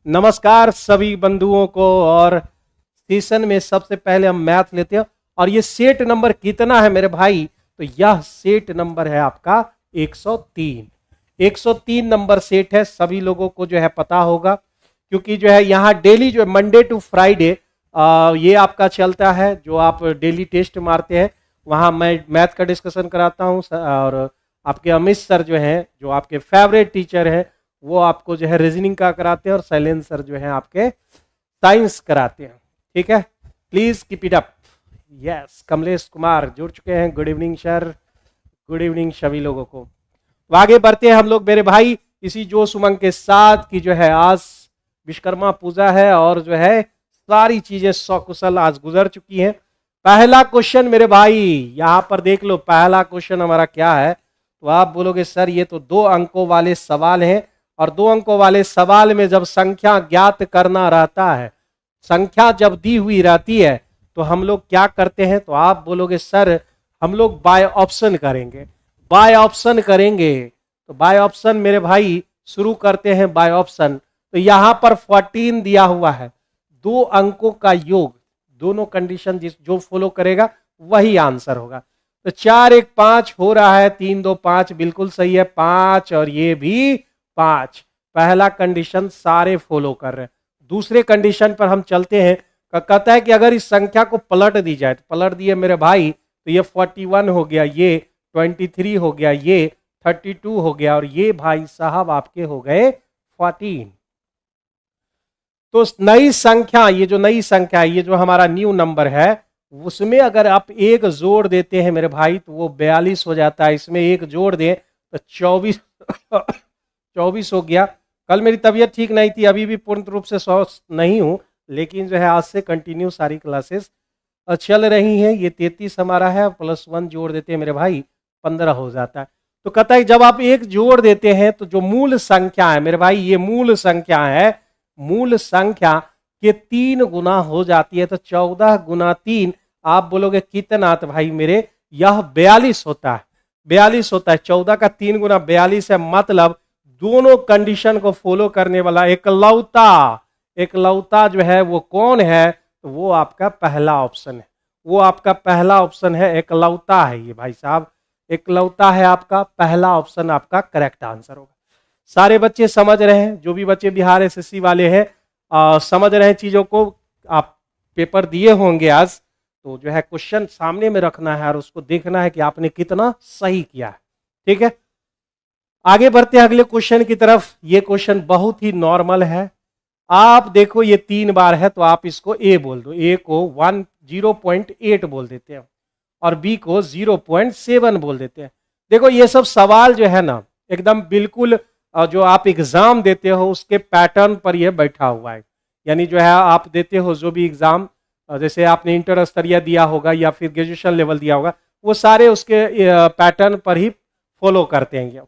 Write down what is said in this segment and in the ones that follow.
नमस्कार सभी बंधुओं को। और सेशन में सबसे पहले हम मैथ लेते हैं। और ये सेट नंबर कितना है मेरे भाई? तो यह सेट नंबर है आपका 103। 103 नंबर सेट है। सभी लोगों को जो है पता होगा, क्योंकि जो है यहाँ डेली जो मंडे टू फ्राइडे ये आपका चलता है। जो आप डेली टेस्ट मारते हैं वहां मैं मैथ का डिस्कशन कराता हूँ। और आपके अमित सर जो हैं, जो आपके फेवरेट टीचर हैं, वो आपको जो है रीजनिंग का कराते हैं। और शैलेंद्र सर जो है आपके साइंस कराते हैं। ठीक है, please keep it up. Yes, Kamlesh Kumar जुड़ चुके हैं। Good evening sir, good evening सभी लोगों को। तो आगे बढ़ते हैं हम लोग मेरे भाई इसी जोश उमंग के साथ कि जो है आज विश्वकर्मा पूजा है और जो है सारी चीजें सकुशल आज गुजर चुकी हैं। पहला क्वेश्चन मेरे भाई यहां पर देख लो। पहला क्वेश्चन हमारा क्या है? तो आप बोलोगे सर ये तो 2 अंकों वाले सवाल हैं। और 2 अंकों वाले सवाल में जब संख्या ज्ञात करना रहता है, संख्या जब दी हुई रहती है, तो हम लोग क्या करते हैं? तो आप बोलोगे सर हम लोग बाय ऑप्शन करेंगे। बाय ऑप्शन करेंगे तो बाय ऑप्शन मेरे भाई शुरू करते हैं बाय ऑप्शन। तो यहां पर 14 दिया हुआ है, 2 अंकों का योग। दोनों कंडीशन जो फॉलो करेगा वही आंसर होगा। तो 4 1 5 हो रहा है, 3 2 5 बिल्कुल सही है, 5 और ये भी 5। पहला कंडीशन सारे फॉलो कर रहे हैं। दूसरे कंडीशन पर हम चलते हैं। कहता है कि अगर इस संख्या को पलट दी जाए, तो पलट दिए मेरे भाई, तो ये 41 हो गया, ये 23 हो गया, ये 32 हो गया, और ये भाई साहब आपके हो गए 14। तो नई संख्या, ये जो नई संख्या है, ये जो हमारा न्यू नंबर है, उसमें अगर आप एक जोड़ देते हैं मेरे भाई तो वो 42 हो जाता है। इसमें एक जोड़ दें तो 24 24 हो गया। कल मेरी तबीयत ठीक नहीं थी, अभी भी पूर्ण रूप से स्वस्थ नहीं हूं, लेकिन जो है आज से कंटिन्यू सारी क्लासेस चल रही हैं। ये 33 हमारा है, +1 जोड़ देते हैं मेरे भाई 15 हो जाता है। तो कहता है जब आप एक जोड़ देते हैं तो जो मूल संख्या है मेरे भाई, ये मूल संख्या है, मूल संख्या के 3 गुना हो जाती है। तो 14 गुना 3 आप बोलोगे कितना? तो भाई मेरे यह 42 होता है। 42 होता है। 14 का 3 गुना 42 है। मतलब दोनों कंडीशन को फॉलो करने वाला एकलौता जो है वो कौन है? तो वो आपका पहला ऑप्शन है। वो आपका पहला ऑप्शन है, एकलौता है ये भाई साहब, एकलौता है आपका पहला ऑप्शन। आपका करेक्ट आंसर होगा। सारे बच्चे समझ रहे हैं? जो भी बच्चे बिहार एसएससी वाले हैं समझ रहे हैं चीजों को। आप पेपर दिए होंगे आज, तो जो है क्वेश्चन सामने में रखना है और उसको देखना है कि आपने कितना सही किया है। ठीक है, आगे बढ़ते हैं अगले क्वेश्चन की तरफ। ये क्वेश्चन बहुत ही नॉर्मल है। आप देखो ये 3 बार है, तो आप इसको ए बोल दो। ए को 0.8 बोल देते हैं और बी को 0.7 बोल देते हैं। देखो ये सब सवाल जो है ना, एकदम बिल्कुल जो आप एग्जाम देते हो उसके पैटर्न पर यह बैठा हुआ है। यानी जो है आप देते हो जो भी एग्जाम, जैसे आपने इंटर स्तरीय दिया होगा या फिर ग्रेजुएशन लेवल दिया होगा, वो सारे उसके पैटर्न पर ही फॉलो करते हैं।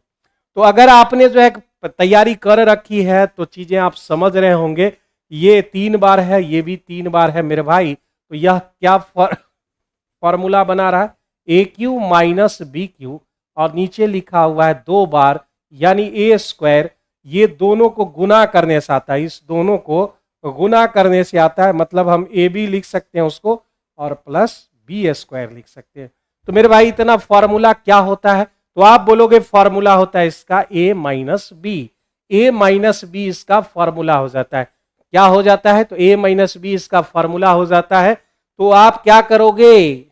तो अगर आपने जो है तैयारी कर रखी है तो चीजें आप समझ रहे होंगे। ये 3 बार है, ये भी 3 बार है मेरे भाई। तो यह क्या फॉर्मूला बना रहा है? ए क्यू माइनस बी क्यू, और नीचे लिखा हुआ है 2 बार, यानी ए स्क्वायर। ये दोनों को गुना करने से आता है, इस दोनों को गुना करने से आता है। मतलब हम ए बी लिख सकते हैं उसको, और प्लस बी स्क्वायर लिख सकते हैं। तो मेरे भाई इतना फॉर्मूला क्या होता है? तो आप बोलोगे फॉर्मूला होता है इसका a minus B. A minus B इसका फॉर्मूला हो जाता है। क्या हो जाता है? तो a माइनस बी इसका फॉर्मूला हो जाता है। तो आप क्या करोगे?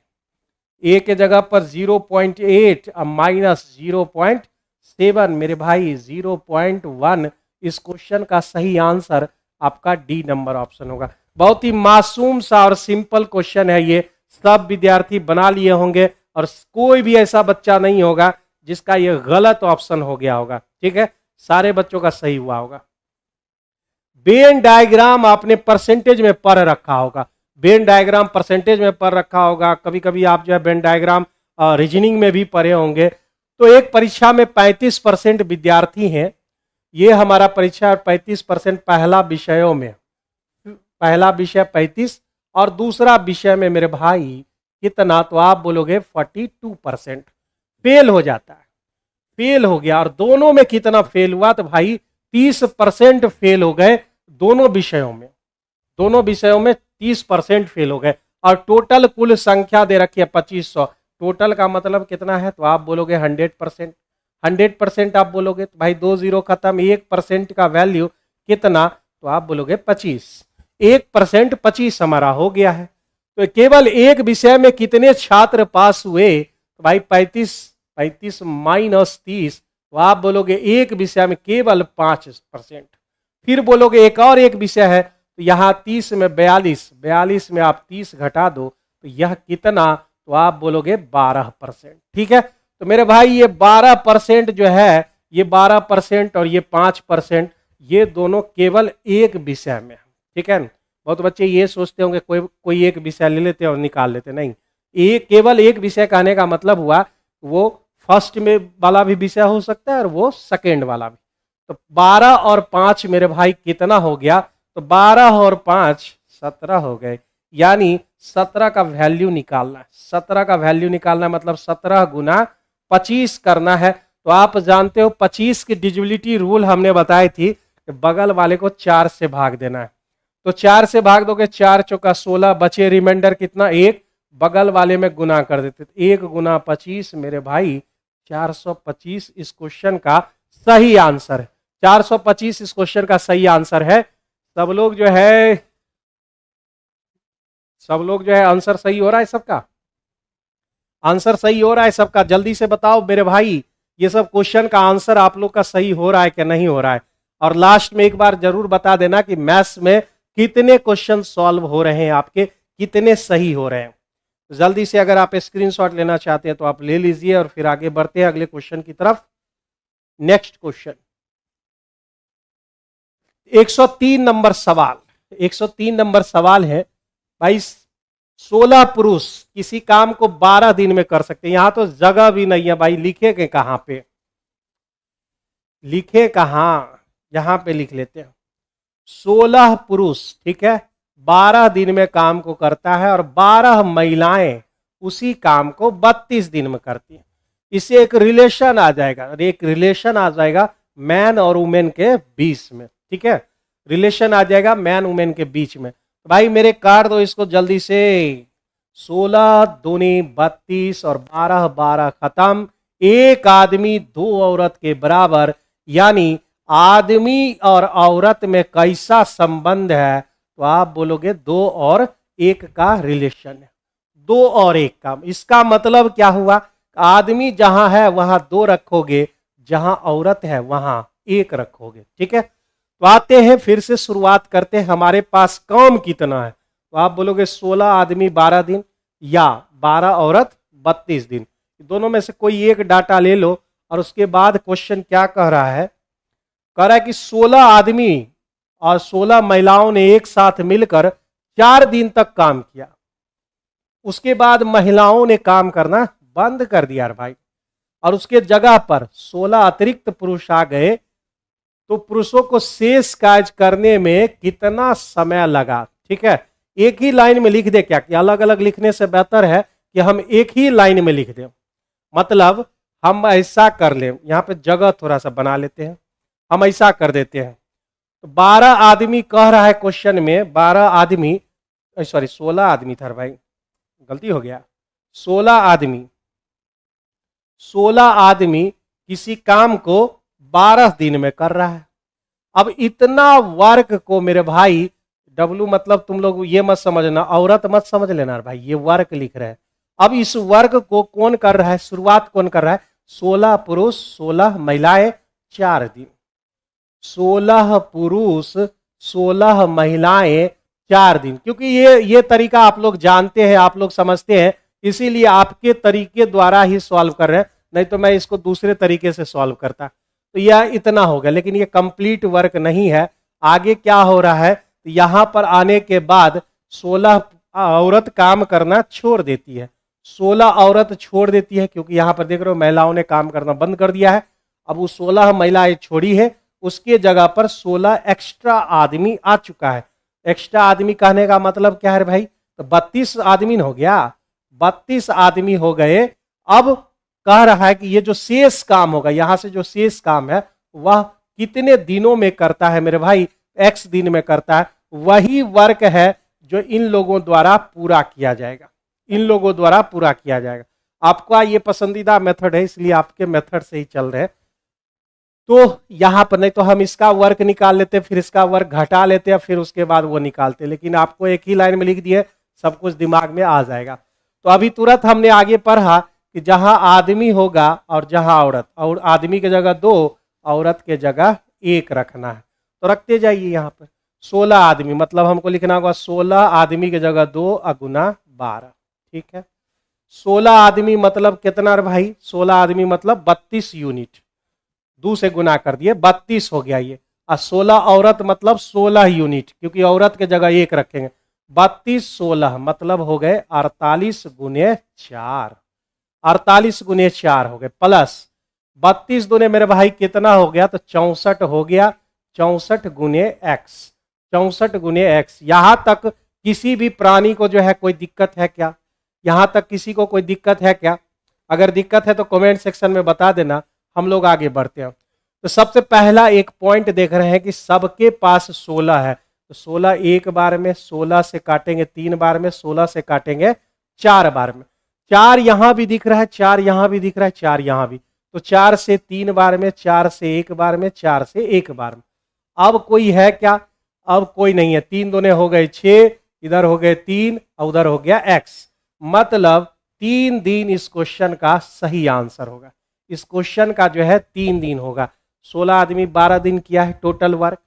a के जगह पर 0.8 अब माइनस 0.7, मेरे भाई 0.1। इस क्वेश्चन का सही आंसर आपका डी नंबर ऑप्शन होगा। बहुत ही मासूम सा और सिंपल क्वेश्चन है ये, सब विद्यार्थी बना लिए होंगे और कोई भी ऐसा बच्चा नहीं होगा जिसका ये गलत ऑप्शन हो गया होगा। ठीक है, सारे बच्चों का सही हुआ होगा। वेन डायग्राम आपने परसेंटेज में पढ़ रखा होगा। वेन डायग्राम परसेंटेज में पढ़ रखा होगा। कभी कभी आप जो है वेन डायग्राम रीजनिंग में भी पढ़े होंगे। तो एक परीक्षा में 35% विद्यार्थी हैं। ये हमारा परीक्षा 35% पहला विषयों में, पहला विषय 35 और दूसरा विषय में मेरे भाई कितना? तो आप बोलोगे 42%। फेल हो जाता है, फेल हो गया। और दोनों में कितना फेल हुआ? तो भाई 30% फेल हो गए दोनों विषयों में 30% फेल हो गए। और टोटल कुल संख्या दे रखी है 2500। टोटल का मतलब कितना है, तो आप बोलोगे 100%। 100% आप बोलोगे तो भाई 2 जीरो खत्म। 1% का वैल्यू कितना, तो आप बोलोगे 25। 1% 25 हमारा हो गया है। तो केवल एक विषय में कितने छात्र पास हुए, तो भाई 35 माइनस 30, तो आप बोलोगे एक विषय में केवल 5%। फिर बोलोगे एक और एक विषय है, तो यहां 30 में 42 में आप 30 घटा दो, तो यह कितना, तो आप बोलोगे 12%। ठीक है, तो मेरे भाई ये 12% जो है, ये 12% और ये 5%, ये दोनों केवल एक विषय में। ठीक है, बहुत बच्चे ये सोचते होंगे कोई एक विषय ले लेते और निकाल लेते, नहीं। केवल एक विषय कहने का मतलब हुआ वो फर्स्ट में वाला भी विषय हो सकता है और वो सेकेंड वाला भी। तो 12 और 5 मेरे भाई कितना हो गया, तो 12 और 5 17 हो गए। यानी 17 का वैल्यू निकालना है। 17 का वैल्यू निकालना मतलब 17 गुना 25 करना है। तो आप जानते हो 25 की डिविजिबिलिटी रूल हमने बताई थी कि बगल वाले को 4 से भाग देना है। तो 4 से भाग दोगे, 4 चौका 16, बचे रिमाइंडर कितना, 1, बगल वाले में गुना कर देते। 1 गुना 25 मेरे भाई 425 इस क्वेश्चन का सही आंसर है। 425 इस क्वेश्चन का सही आंसर है। सब लोग जो है आंसर सही हो रहा है सबका, आंसर सही हो रहा है सबका। जल्दी से बताओ मेरे भाई, ये सब क्वेश्चन का आंसर आप लोग का सही हो रहा है कि नहीं हो रहा है। और लास्ट में एक बार जरूर बता देना कि मैथ्स में कितने क्वेश्चन सॉल्व हो रहे हैं आपके, कितने सही हो रहे हैं। जल्दी से अगर आप स्क्रीनशॉट लेना चाहते हैं तो आप ले लीजिए और फिर आगे बढ़ते हैं अगले क्वेश्चन की तरफ। नेक्स्ट क्वेश्चन 103 नंबर सवाल। 103 नंबर सवाल है भाई, 16 पुरुष किसी काम को 12 दिन में कर सकते हैं। यहां तो जगह भी नहीं है भाई, लिखेंगे कहां पे, लिखे कहां, यहां पे लिख लेते हैं। 16 पुरुष, ठीक है, 12 दिन में काम को करता है और 12 महिलाएं उसी काम को 32 दिन में करती हैं। इससे एक रिलेशन आ जाएगा, एक रिलेशन आ जाएगा मैन और वुमेन के बीच में। ठीक है, रिलेशन आ जाएगा मैन वुमेन के बीच में। तो भाई मेरे काट दो इसको जल्दी से। 16 दूनी 32 और 12 12 खत्म। एक आदमी 2 औरत के बराबर, यानी आदमी और औरत में कैसा संबंध है, तो आप बोलोगे 2 और 1 का रिलेशन है। 2 और 1 का, इसका मतलब क्या हुआ, आदमी जहां है वहां 2 रखोगे, जहां औरत है वहां 1 रखोगे। ठीक है, तो आते हैं फिर से शुरुआत करते हैं। हमारे पास काम कितना है, तो आप बोलोगे 16 आदमी 12 दिन या 12 औरत 32 दिन। दोनों में से कोई एक डाटा ले लो। और उसके बाद क्वेश्चन क्या कह रहा है, कह रहा है कि 16 आदमी और 16 महिलाओं ने एक साथ मिलकर 4 दिन तक काम किया। उसके बाद महिलाओं ने काम करना बंद कर दिया भाई, और उसके जगह पर 16 अतिरिक्त पुरुष आ गए। तो पुरुषों को शेष कार्य करने में कितना समय लगा। ठीक है, एक ही लाइन में लिख दे क्या, कि अलग अलग लिखने से बेहतर है कि हम एक ही लाइन में लिख दें। मतलब हम ऐसा कर ले, यहां पे जगह थोड़ा सा बना लेते हैं, हम ऐसा कर देते हैं। तो 12 आदमी कह रहा है क्वेश्चन में, 12 आदमी, सॉरी 16 आदमी था भाई, गलती हो गया। 16 आदमी किसी काम को 12 दिन में कर रहा है। अब इतना वर्क को मेरे भाई, डब्लू मतलब तुम लोग ये मत समझना, औरत मत समझ लेना भाई, ये वर्क लिख रहे हैं। अब इस वर्क को कौन कर रहा है, शुरुआत कौन कर रहा है, 16 पुरुष 16 महिलाएं 4 दिन। 16 पुरुष 16 महिलाएं 4 दिन। क्योंकि ये तरीका आप लोग जानते हैं, आप लोग समझते हैं, इसीलिए आपके तरीके द्वारा ही सॉल्व कर रहे हैं, नहीं तो मैं इसको दूसरे तरीके से सॉल्व करता। तो यह इतना होगा, लेकिन ये कंप्लीट वर्क नहीं है। आगे क्या हो रहा है, तो यहां पर आने के बाद 16 औरत काम करना छोड़ देती है। 16 औरत छोड़ देती है, क्योंकि यहां पर देख रहे हो महिलाओं ने काम करना बंद कर दिया है। अब वो 16 महिलाएं छोड़ी है, उसके जगह पर 16 एक्स्ट्रा आदमी आ चुका है। एक्स्ट्रा आदमी कहने का मतलब क्या है भाई, तो 32 आदमी हो गया, 32 आदमी हो गए। अब कह रहा है कि ये जो शेष काम होगा, यहां से जो शेष काम है वह कितने दिनों में करता है मेरे भाई, x दिन में करता है, वही वर्क है जो इन लोगों द्वारा पूरा किया जाएगा, इन लोगों द्वारा पूरा किया जाएगा। आपका ये पसंदीदा मेथड है, इसलिए आपके मेथड से ही चल रहे हैं। तो यहां पर नहीं तो हम इसका वर्क निकाल लेते, फिर इसका वर्क घटा लेते, फिर उसके बाद वो निकालते, लेकिन आपको एक ही लाइन में लिख दिए, सब कुछ दिमाग में आ जाएगा। तो अभी तुरंत हमने आगे पढ़ा कि जहां आदमी होगा और जहां औरत, और आदमी की जगह 2, औरत के जगह 1 रखना है, तो रखते जाइए। यहाँ पर 16 आदमी, मतलब हमको लिखना होगा 16 आदमी की जगह 2 गुना 12, ठीक है। 16 आदमी मतलब कितना रे भाई, 16 आदमी मतलब 32 यूनिट, 2 से गुना कर दिए 32 हो गया ये। और 16 औरत मतलब 16 यूनिट, क्योंकि औरत के जगह 1 रखेंगे। 32 16 मतलब हो गए 48 गुने 4, 48 गुने 4 हो गए, प्लस 32 दुने मेरे भाई कितना हो गया, तो 64 हो गया, 64 गुने x, 64 गुने x। यहां तक किसी भी प्राणी को जो है कोई दिक्कत है क्या, यहां तक किसी को कोई दिक्कत है क्या? अगर दिक्कत है तो कमेंट सेक्शन में बता देना, हम लोग आगे बढ़ते हैं। तो सबसे पहला एक पॉइंट देख रहे हैं कि सबके पास 16 है, तो 16 एक बार में, 16 से काटेंगे 3 बार में, 16 से काटेंगे 4 बार में। 4 यहां भी दिख रहा है, 4 यहां भी दिख रहा है, 4 यहां भी, तो 4 से 3 बार में, 4 से 1 बार में, 4 से 1 बार में। अब कोई है क्या? अब कोई नहीं है। 3 दूने हो गए 6, इधर हो गए 3 और उधर हो गया x, मतलब 3 दिन इस क्वेश्चन का सही आंसर होगा। इस क्वेश्चन का जो है 3 दिन होगा। 16 आदमी 12 दिन किया है टोटल वर्क,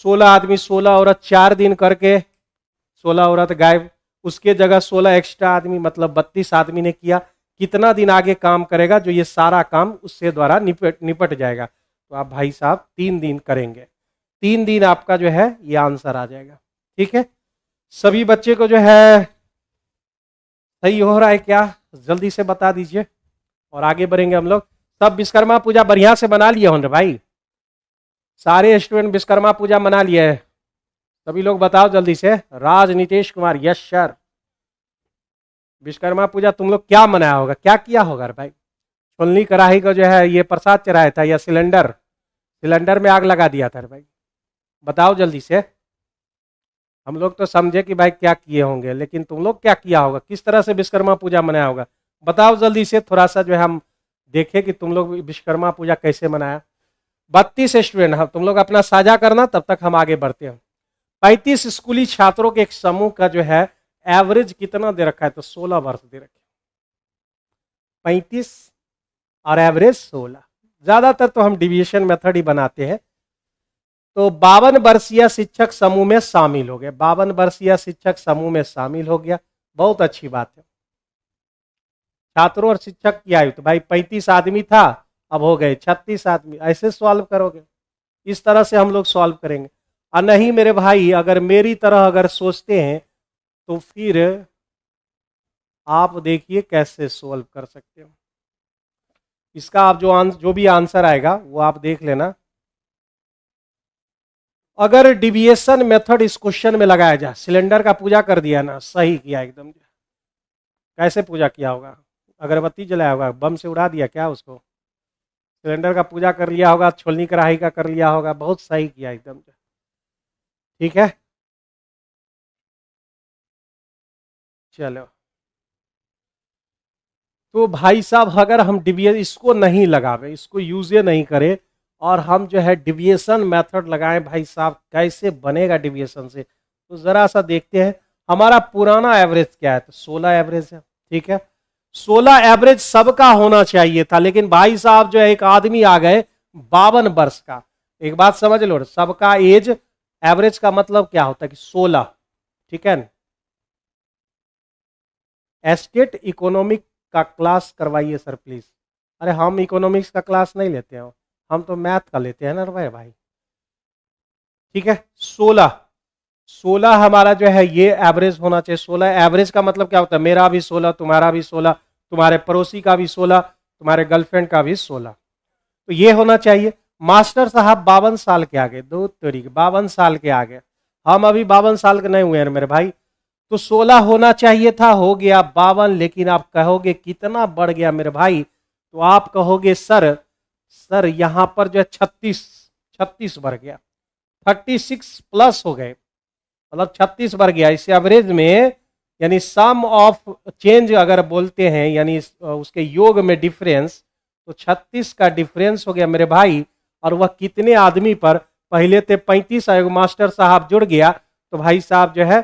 16 आदमी 16 औरत 4 दिन करके 16 औरत गायब, उसके जगह 16 एक्स्ट्रा आदमी मतलब 32 आदमी ने किया। कितना दिन आगे काम करेगा, जो ये सारा काम उससे द्वारा निपट जाएगा। तो आप भाई साहब 3 दिन करेंगे, 3 दिन आपका जो है ये आंसर आ जाएगा, ठीक है। सभी बच्चे को जो है सही हो रहा है क्या, जल्दी से बता दीजिए और आगे बढ़ेंगे हम लोग। सब विश्वकर्मा पूजा बढ़िया से मना लिए होंगे भाई, सारे स्टूडेंट विश्वकर्मा पूजा मना लिए है, सभी लोग बताओ जल्दी से। राज नीतीश कुमार, यस सर। विश्वकर्मा पूजा तुम लोग क्या मनाया होगा, क्या किया होगा भाई? छोलनी कढ़ाई को जो है ये प्रसाद चढ़ाया था, या सिलेंडर में आग लगा दिया था भाई? बताओ जल्दी से। हम लोग तो समझे कि भाई क्या किए होंगे, लेकिन तुम लोग क्या किया होगा, किस तरह से विश्वकर्मा पूजा मनाया होगा, बताओ जल्दी से। थोड़ा सा जो है हम देखें कि तुम लोग विश्वकर्मा पूजा कैसे मनाया। 32 स्टूडेंट, हाँ तुम लोग अपना साझा करना, तब तक हम आगे बढ़ते हैं। 35 स्कूली छात्रों के एक समूह का जो है एवरेज कितना दे रखा है, तो 16 वर्ष दे रखे। 35 और एवरेज 16, ज्यादातर तो हम डिविएशन मेथड ही बनाते हैं। तो 52 वर्षीय शिक्षक समूह में शामिल हो गए, 52 वर्षीय शिक्षक समूह में शामिल हो गया, बहुत अच्छी बात है। छात्रों और शिक्षक की आयु, तो भाई 35 आदमी था, अब हो गए 36 आदमी। ऐसे सॉल्व करोगे, इस तरह से हम लोग सॉल्व करेंगे। और नहीं मेरे भाई, अगर मेरी तरह अगर सोचते हैं तो फिर आप देखिए कैसे सॉल्व कर सकते हो। इसका आप जो भी आंसर आएगा वो आप देख लेना। अगर डिविएशन मेथड इस क्वेश्चन में लगाया जाए, सिलेंडर का पूजा कर दिया ना, सही किया एकदम। कैसे पूजा किया होगा? अगरबत्ती जलाया होगा, बम से उड़ा दिया क्या उसको? सिलेंडर का पूजा कर लिया होगा, छोलनी कढ़ाई का कर लिया होगा, बहुत सही किया एकदम, ठीक है। चलो तो भाई साहब, अगर हम डिविएशन इसको नहीं लगावे, इसको यूज नहीं करें, और हम जो है डिविएशन मेथड लगाएं, भाई साहब कैसे बनेगा डिविएशन से? तो जरा सा देखते हैं। हमारा पुराना एवरेज क्या है, तो 16 एवरेज है, ठीक है। 16 एवरेज सबका होना चाहिए था, लेकिन भाई साहब जो है एक आदमी आ गए 52 वर्ष का। एक बात समझ लो, सबका एज एवरेज का मतलब क्या होता है कि 16, ठीक है। एस्टेट इकोनॉमिक का क्लास करवाइए सर प्लीज। अरे हम इकोनॉमिक्स का क्लास नहीं लेते हैं, हम तो मैथ का लेते हैं ना भाई, ठीक है। 16 हमारा जो है ये एवरेज होना चाहिए। 16 एवरेज का मतलब क्या होता है, मेरा भी 16, तुम्हारा भी 16, तुम्हारे पड़ोसी का भी 16, तुम्हारे गर्लफ्रेंड का भी 16, तो ये होना चाहिए। मास्टर साहब 52 साल के आगे, 2 तरीके 52 साल के आगे, हम अभी 52 साल के नहीं हुए हैं मेरे भाई, तो 16 होना चाहिए था, हो गया 52। लेकिन आप कहोगे कितना बढ़ गया मेरे भाई, तो आप कहोगे सर यहां पर जो है 36 बढ़ गया। 36 प्लस हो गए, मतलब 36 बढ़ गया। इस एवरेज में यानी सम ऑफ चेंज अगर बोलते हैं, यानी उसके योग में डिफरेंस, तो 36 का डिफरेंस हो गया मेरे भाई। और वह कितने आदमी पर, पहले थे 35, एक मास्टर साहब जुड़ गया तो भाई साहब जो है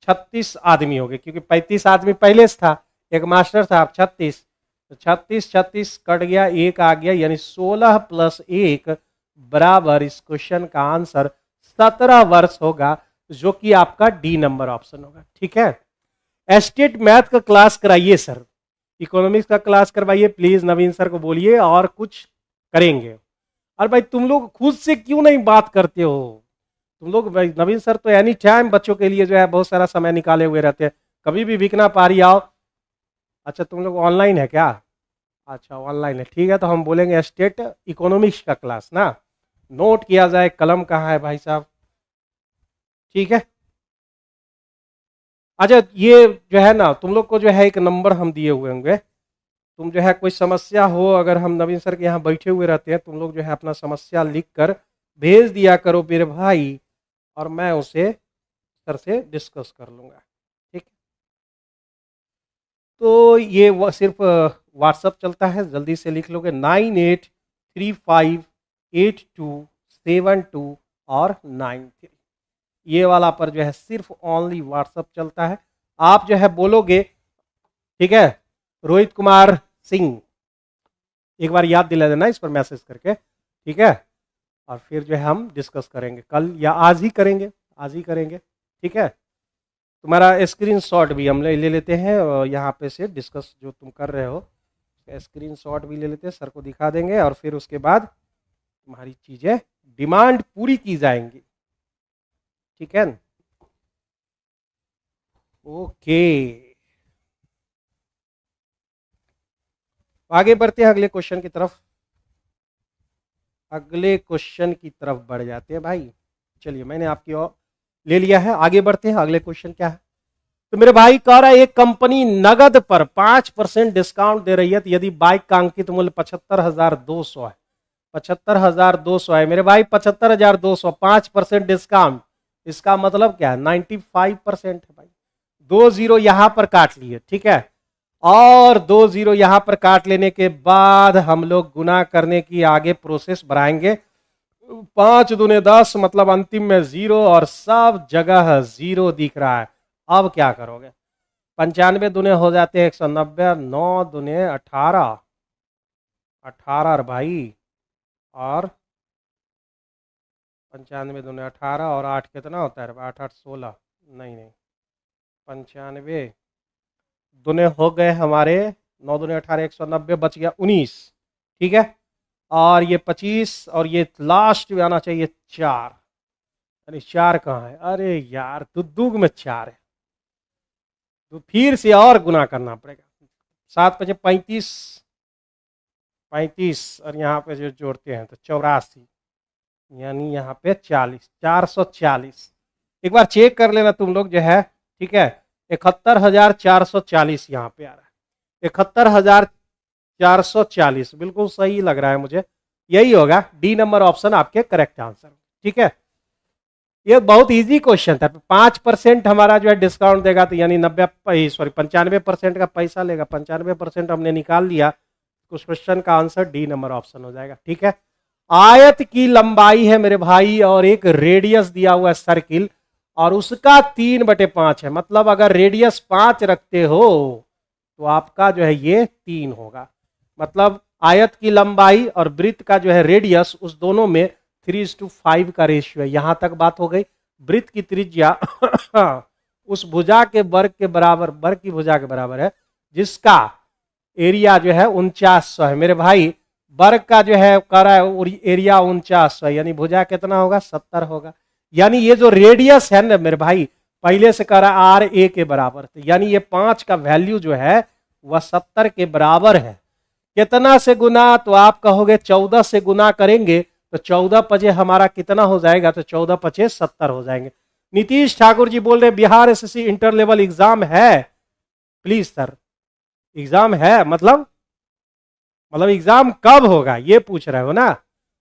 36 आदमी हो गए, क्योंकि 35 आदमी पहले से था, एक मास्टर साहब 36, तो 36 36 कट गया, एक आ गया, यानी 16 प्लस 1 बराबर इस क्वेश्चन का आंसर 17 वर्ष होगा, जो कि आपका डी नंबर ऑप्शन होगा। ठीक है, एस्टेट मैथ का क्लास कराइए सर, इकोनॉमिक्स का क्लास करवाइए प्लीज, नवीन सर को बोलिए, और कुछ करेंगे। और भाई तुम लोग खुद से क्यों नहीं बात करते हो? तुम लोग भाई, नवीन सर तो एनी टाइम बच्चों के लिए जो है बहुत सारा समय निकाले हुए रहते हैं, कभी भी बिकना पारी आओ। अच्छा तुम लोग ऑनलाइन है क्या? अच्छा ऑनलाइन है, ठीक है, तो हम बोलेंगे स्टेट इकोनॉमिक्स का क्लास ना, नोट किया जाए। कलम कहाँ है भाई साहब? ठीक है, अच्छा ये जो है ना, तुम लोग को जो है एक नंबर हम दिए हुए होंगे, तुम जो है कोई समस्या हो, अगर हम नवीन सर के यहाँ बैठे हुए रहते हैं, तुम लोग जो है अपना समस्या लिख कर भेज दिया करो मेरे भाई, और मैं उसे सर से डिस्कस कर लूँगा। ठीक, तो ये सिर्फ व्हाट्सअप चलता है, जल्दी से लिख लोगे 98358272 और 93, ये वाला पर जो है सिर्फ ओनली व्हाट्सअप चलता है। आप जो है बोलोगे, ठीक है, रोहित कुमार सिंह, एक बार याद दिला देना इस पर मैसेज करके, ठीक है, और फिर जो है हम डिस्कस करेंगे, कल या आज ही करेंगे, आज ही करेंगे। ठीक है, तुम्हारा स्क्रीनशॉट भी हम ले लेते हैं, और यहाँ पे से डिस्कस जो तुम कर रहे हो स्क्रीनशॉट भी ले लेते हैं, सर को दिखा देंगे, और फिर उसके बाद तुम्हारी चीज़ें डिमांड पूरी की जाएंगी। ठीक है, ओके, आगे बढ़ते हैं अगले क्वेश्चन की तरफ, अगले क्वेश्चन की तरफ बढ़ जाते हैं भाई। चलिए मैंने आपकी और ले लिया है, आगे बढ़ते हैं। अगले क्वेश्चन क्या है? तो मेरे भाई कह रहा है एक कंपनी नगद पर 5% डिस्काउंट दे रही है, तो यदि बाइक का अंकित मूल्य 75,200 है, 75,200 है मेरे भाई, 75,200, 5% डिस्काउंट, इसका मतलब क्या है? 95% है भाई। 2 जीरो यहां पर काट लिए, ठीक है, और 2 जीरो यहां पर काट लेने के बाद हम लोग गुना करने की आगे प्रोसेस बढ़ाएंगे। 5 दूने 10, मतलब अंतिम में 0, और सब जगह 0 दिख रहा है। अब क्या करोगे? 95 दूने हो जाते हैं 190, 9 दूने 18, 18 भाई, और 95 दूने 18, और 8 कितना होता है? 8 8 16, नहीं नहीं, 95 दूने हो गए हमारे 9 दूने 18, 190, बच गया 19, ठीक है, और ये 25, और ये लास्ट में आना चाहिए 4, यानी 4 कहाँ है? अरे यार दुद्दूग में 4 है, तो फिर से और गुना करना पड़ेगा। 7 5 35, 35, और यहाँ पे जो जोड़ते हैं तो 84, यानी यहाँ पे 40, 440। एक बार चेक कर लेना तुम लोग जो है, ठीक है, 71,440 यहाँ पे आ रहा है, 71,440 बिल्कुल सही लग रहा है मुझे, यही होगा डी नंबर ऑप्शन आपके करेक्ट आंसर। ठीक है, ये बहुत इजी क्वेश्चन था। 5% हमारा जो है डिस्काउंट देगा, तो यानी 95% का पैसा लेगा, 95% हमने निकाल लिया, उस क्वेश्चन का आंसर डी नंबर ऑप्शन हो जाएगा। ठीक है, आयत की लंबाई है मेरे भाई, और एक रेडियस दिया हुआ है सर्किल, और उसका 3/5 है, मतलब अगर रेडियस 5 रखते हो तो आपका जो है ये 3 होगा, मतलब आयत की लंबाई और वृत्त का जो है रेडियस, उस दोनों में 3:5 का रेशियो है। यहां तक बात हो गई। वृत्त की त्रिज्या उस भुजा के वर्ग के बराबर, वर्ग की भुजा के बराबर है, जिसका एरिया जो है 4900 है मेरे भाई। वर्ग का जो है कह रहा है एरिया 4900 है, यानी भुजा कितना होगा? 70 होगा। यानी ये जो रेडियस है ना मेरे भाई, पहले से कह रहा है आर ए के बराबर, तो यानी ये 5 का वैल्यू जो है वह 70 के बराबर है। कितना से गुना? तो आप कहोगे 14 से गुना करेंगे तो 14 पचे हमारा कितना हो जाएगा? तो 14 पचे 70 हो जाएंगे। नीतीश ठाकुर जी बोल रहे Bihar SSC inter level exam है। प्लीज सर, एग्जाम है मतलब एग्जाम कब होगा ये पूछ रहे हो ना?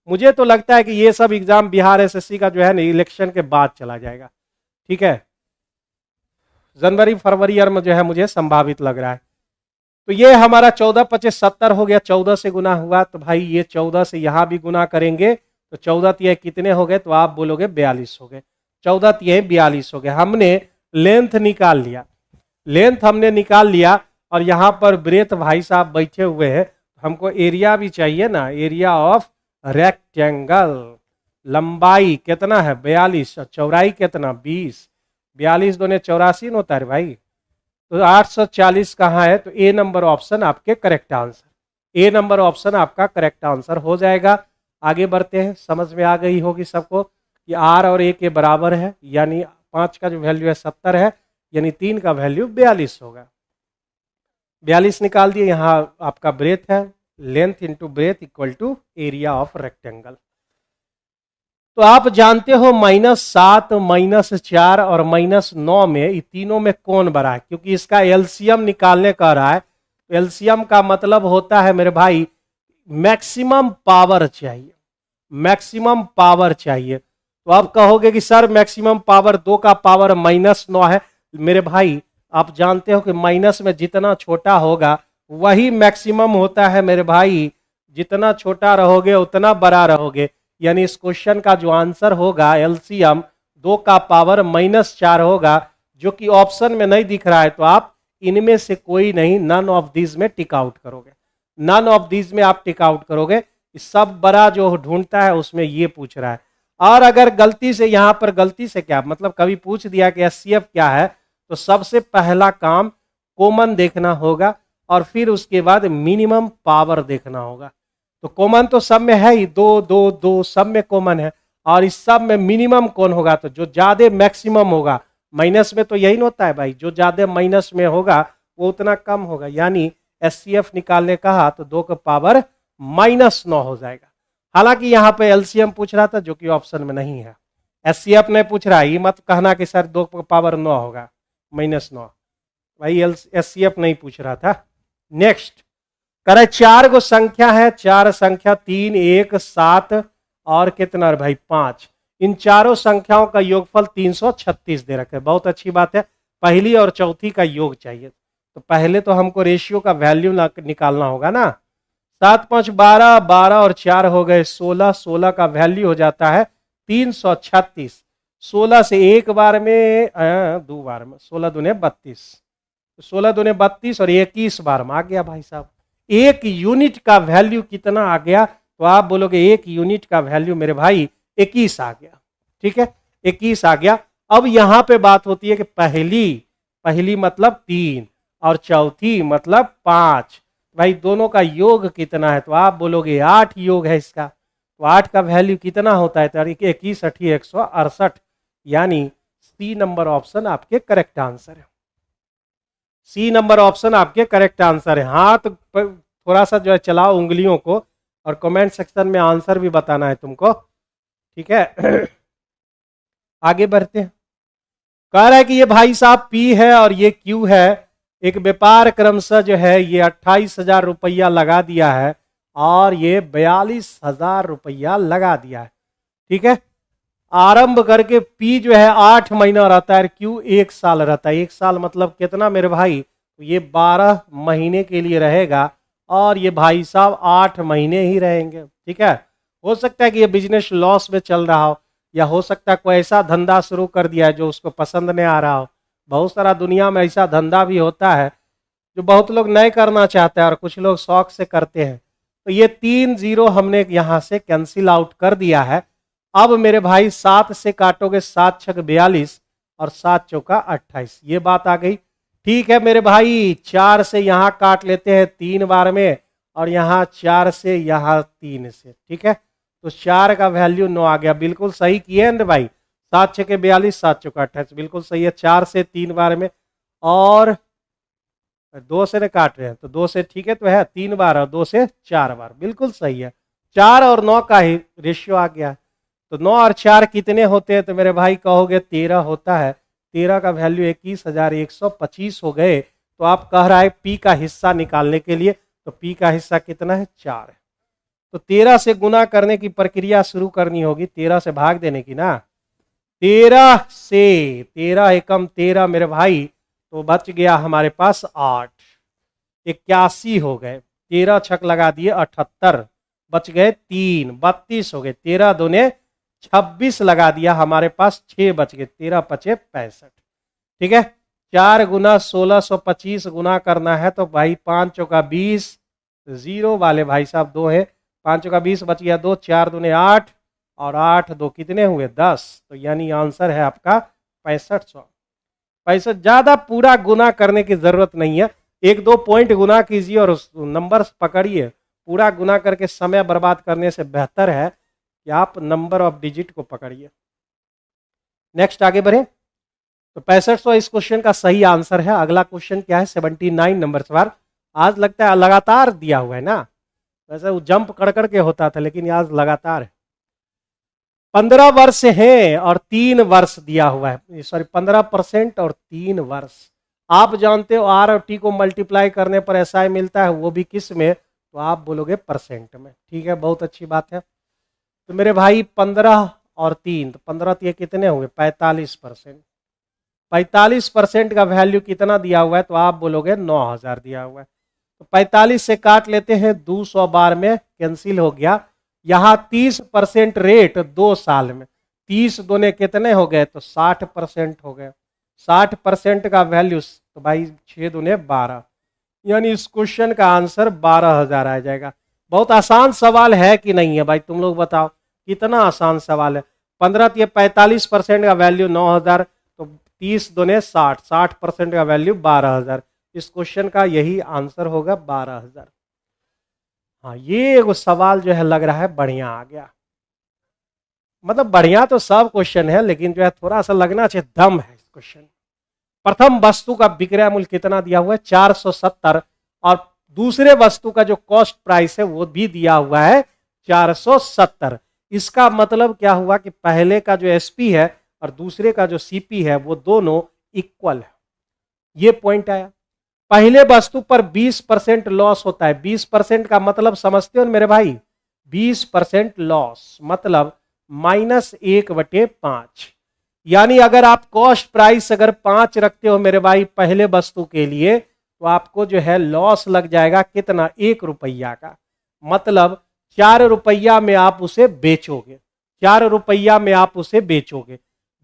मुझे तो लगता है कि ये सब एग्जाम बिहार एसएससी का जो है ना इलेक्शन के बाद चला जाएगा। ठीक है, जनवरी फरवरी ईयर में जो है मुझे संभावित लग रहा है। तो ये हमारा 14 25 70 हो गया, 14 से गुना हुआ, तो भाई ये 14 से यहां भी गुना करेंगे तो 14 तिहाई कितने हो गए, तो आप बोलोगे 42 हो गए। 14 तिहाई 42 हो गए। हमने लेंथ निकाल लिया, लेंथ हमने निकाल लिया, और यहां पर ब्रेथ भाई साहब बैठे हुए हैं, हमको एरिया भी चाहिए ना, एरिया ऑफ रेक्टेंगल। लंबाई कितना है 42, और चौड़ाई कितना 20, 42 दूने 84 होता है भाई। तो 840 कहाँ है, तो ए नंबर ऑप्शन आपके करेक्ट आंसर, ए नंबर ऑप्शन आपका करेक्ट आंसर हो जाएगा। आगे बढ़ते हैं, समझ में आ गई होगी सबको कि आर और ए के बराबर है, यानी 5 का जो वैल्यू है 70 है, यानी 3 का वैल्यू 42 होगा। 42 निकाल दिए, यहाँ आपका ब्रेथ है, length into breadth equal to area of rectangle. तो आप जानते हो -7 -4 और -9 में, ये तीनों में कौन बड़ा है, क्योंकि इसका एलसीएम निकालने का रहा है। एलसीएम का मतलब होता है मेरे भाई मैक्सिमम पावर चाहिए, मैक्सिमम पावर चाहिए। तो आप कहोगे कि सर मैक्सिमम पावर 2 का पावर -9 है। मेरे भाई आप जानते हो कि माइनस में जितना छोटा होगा वही मैक्सिमम होता है मेरे भाई, जितना छोटा रहोगे उतना बड़ा रहोगे। यानी इस क्वेश्चन का जो आंसर होगा एलसीएम 2 का पावर -4 होगा, जो कि ऑप्शन में नहीं दिख रहा है। तो आप इनमें से कोई नहीं, नन ऑफ दीज में टिक आउट करोगे, नन ऑफ दीज में आप टिक आउट करोगे। सब बड़ा जो ढूंढता है उसमें ये पूछ रहा है। और अगर गलती से यहां पर, गलती से क्या मतलब, कभी पूछ दिया कि एचसीएफ क्या है, तो सबसे पहला काम कॉमन देखना होगा, और फिर उसके बाद मिनिमम पावर देखना होगा। तो कॉमन तो सब में है ही, 2 2 2 सब में कॉमन है, और इस सब में मिनिमम कौन होगा, तो जो ज्यादा मैक्सिमम होगा। माइनस में तो यही नहीं होता है भाई, जो ज्यादा माइनस में होगा वो उतना कम होगा। यानी एचसीएफ निकालने कहा तो 2 का पावर -9 हो जाएगा। हालांकि यहाँ पे एलसीएम पूछ रहा था, जो कि ऑप्शन में नहीं है। एचसीएफ ने पूछ रहा है, ये मत कहना कि सर 2 का पावर 9 होगा, -9 भाई, एचसीएफ नहीं पूछ रहा था। नेक्स्ट करे 4 गो संख्या है, 4 संख्या 3 1 7 और कितना भाई 5, इन चारों संख्याओं का योगफल 336 दे रखे। बहुत अच्छी बात है, पहली और चौथी का योग चाहिए। तो पहले तो हमको रेशियो का वैल्यू निकालना होगा ना। 7 5 12, 12 और 4 हो गए 16, 16 का वैल्यू हो जाता है 336। 16 से एक बार में 2 बार में, 16 दूने 32, 16 दूने 32 और 21 बार में आ गया भाई साहब। एक यूनिट का वैल्यू कितना आ गया, तो आप बोलोगे एक यूनिट का वैल्यू मेरे भाई 21 आ गया। ठीक है, 21 आ गया। अब यहां पे बात होती है कि पहली मतलब 3 और चौथी मतलब 5, भाई दोनों का योग कितना है, तो आप बोलोगे 8 योग है इसका। तो 8 का वैल्यू कितना होता है, तो 21 8 168, यानी सी नंबर ऑप्शन आपके करेक्ट आंसर है। सी नंबर ऑप्शन आपके करेक्ट आंसर है। हाँ, तो थोड़ा सा जो है चलाओ उंगलियों को, और कमेंट सेक्शन में आंसर भी बताना है तुमको। ठीक है, आगे बढ़ते हैं। कह रहा है कि ये भाई साहब पी है और ये क्यू है। एक व्यापार क्रमशः जो है ये 28,000 रुपया लगा दिया है, और ये 42,000 रुपया लगा दिया है। ठीक है, आरंभ करके पी जो है 8 महीना रहता है, क्यू 1 साल रहता है। 1 साल मतलब कितना मेरे भाई, तो ये 12 महीने के लिए रहेगा, और ये भाई साहब 8 महीने ही रहेंगे। ठीक है, हो सकता है कि ये बिजनेस लॉस में चल रहा हो, या हो सकता है कोई ऐसा धंधा शुरू कर दिया है जो उसको पसंद नहीं आ रहा हो। बहुत सारा दुनिया में ऐसा धंधा भी होता है जो बहुत लोग नहीं करना चाहते हैं, और कुछ लोग शौक से करते हैं। तो ये 3 0 हमने यहाँ से कैंसिल आउट कर दिया है। अब मेरे भाई 7 से काटोगे, 7 छक 42 और 7 चौका 28, ये बात आ गई। ठीक है मेरे भाई, 4 से यहाँ काट लेते हैं 3 बार में, और यहाँ 4 से यहाँ 3 से। ठीक है, तो 4 का वैल्यू 9 आ गया। बिल्कुल सही किए ना भाई, 7 छके 42, 7 चौका 28, बिल्कुल सही है। 4 से 3 बार में, और 2 से न काट रहे हैं तो 2 से, ठीक है, तो है 3 बार, और 2 से 4 बार, बिल्कुल सही है। 4 और 9 का ही रेशियो आ गया। तो 9 और 4 कितने होते हैं, तो मेरे भाई कहोगे 13 होता है। 13 का वैल्यू 21,125 हो गए। तो आप कह रहा है पी का हिस्सा निकालने के लिए, तो पी का हिस्सा कितना है, 4 है। तो 13 से गुना करने की प्रक्रिया शुरू करनी होगी, 13 से भाग देने की ना। 13 से 13 एकम 13 मेरे भाई, तो बच गया हमारे पास 8, 81 हो गए। 13 छक लगा दिए 78, बच गए 3, 32 हो गए। 13 दूने 26 लगा दिया, हमारे पास 6 बच गए। 13 पचे 65, ठीक है। 4 गुना 1625 गुना करना है तो भाई 5 चौका 20, जीरो वाले भाई साहब 2 है, 5 चौका 20 बच गया 2, 4 दूने 8 और 8 2 कितने हुए 10। तो यानी आंसर है आपका 6500। 65 ज्यादा पूरा गुना करने की जरूरत नहीं है, 1-2 पॉइंट गुना कीजिए और नंबर पकड़िए। पूरा गुना करके समय बर्बाद करने से बेहतर है कि आप नंबर ऑफ डिजिट को पकड़िए। नेक्स्ट आगे बढ़े। तो 6500 इस क्वेश्चन का सही आंसर है। अगला क्वेश्चन क्या है, 79 नंबर सवाल। आज लगता है लगातार दिया हुआ है ना, वैसे वो जंप कर करके होता था, लेकिन आज लगातार है। 15 वर्ष है और 3 वर्ष दिया हुआ है, सॉरी 15% और 3 वर्ष। आप जानते हो आर और टी को मल्टीप्लाई करने पर एसआई मिलता है, वो भी किस में, तो आप बोलोगे परसेंट में। ठीक है, बहुत अच्छी बात है। तो मेरे भाई 15 और 3, तो 15 ये कितने हुए 45%। 45% का वैल्यू कितना दिया हुआ है, तो आप बोलोगे 9000 दिया हुआ है। तो 45 से काट लेते हैं, 200 बार में कैंसिल हो गया। यहाँ 30% रेट 2 साल में, 30 दूने कितने हो गए, तो 60% हो गए। 60% का वैल्यू तो भाई 6 दूने 12, यानी इस क्वेश्चन का आंसर 12000 आ जाएगा। बहुत आसान सवाल है कि नहीं है भाई, तुम लोग बताओ कितना आसान सवाल है। 15 ये 45% का वैल्यू 9000, तो 30 दूने 60, 60% का वैल्यू 12000। इस क्वेश्चन का यही आंसर होगा 12000। हाँ, ये वो सवाल जो है लग रहा है बढ़िया आ गया। मतलब बढ़िया तो सब क्वेश्चन है, लेकिन जो है थोड़ा सा लगना चाहिए दम है इस क्वेश्चन। प्रथम वस्तु का विक्रय मूल्य कितना दिया हुआ है 470, और दूसरे वस्तु का जो कॉस्ट प्राइस है वो भी दिया हुआ है 470। इसका मतलब क्या हुआ कि पहले का जो एसपी है और दूसरे का जो सीपी है वो दोनों इक्वल है। ये पॉइंट आया। पहले वस्तु पर 20% लॉस होता है। 20% का मतलब समझते हो मेरे भाई, 20% लॉस मतलब -1/5। यानी अगर आप कॉस्ट प्राइस अगर 5 रखते हो मेरे भाई पहले वस्तु के लिए, तो आपको जो है लॉस लग जाएगा कितना, 1 रुपया का। मतलब 4 रुपया में आप उसे बेचोगे, 4 रुपया में आप उसे बेचोगे।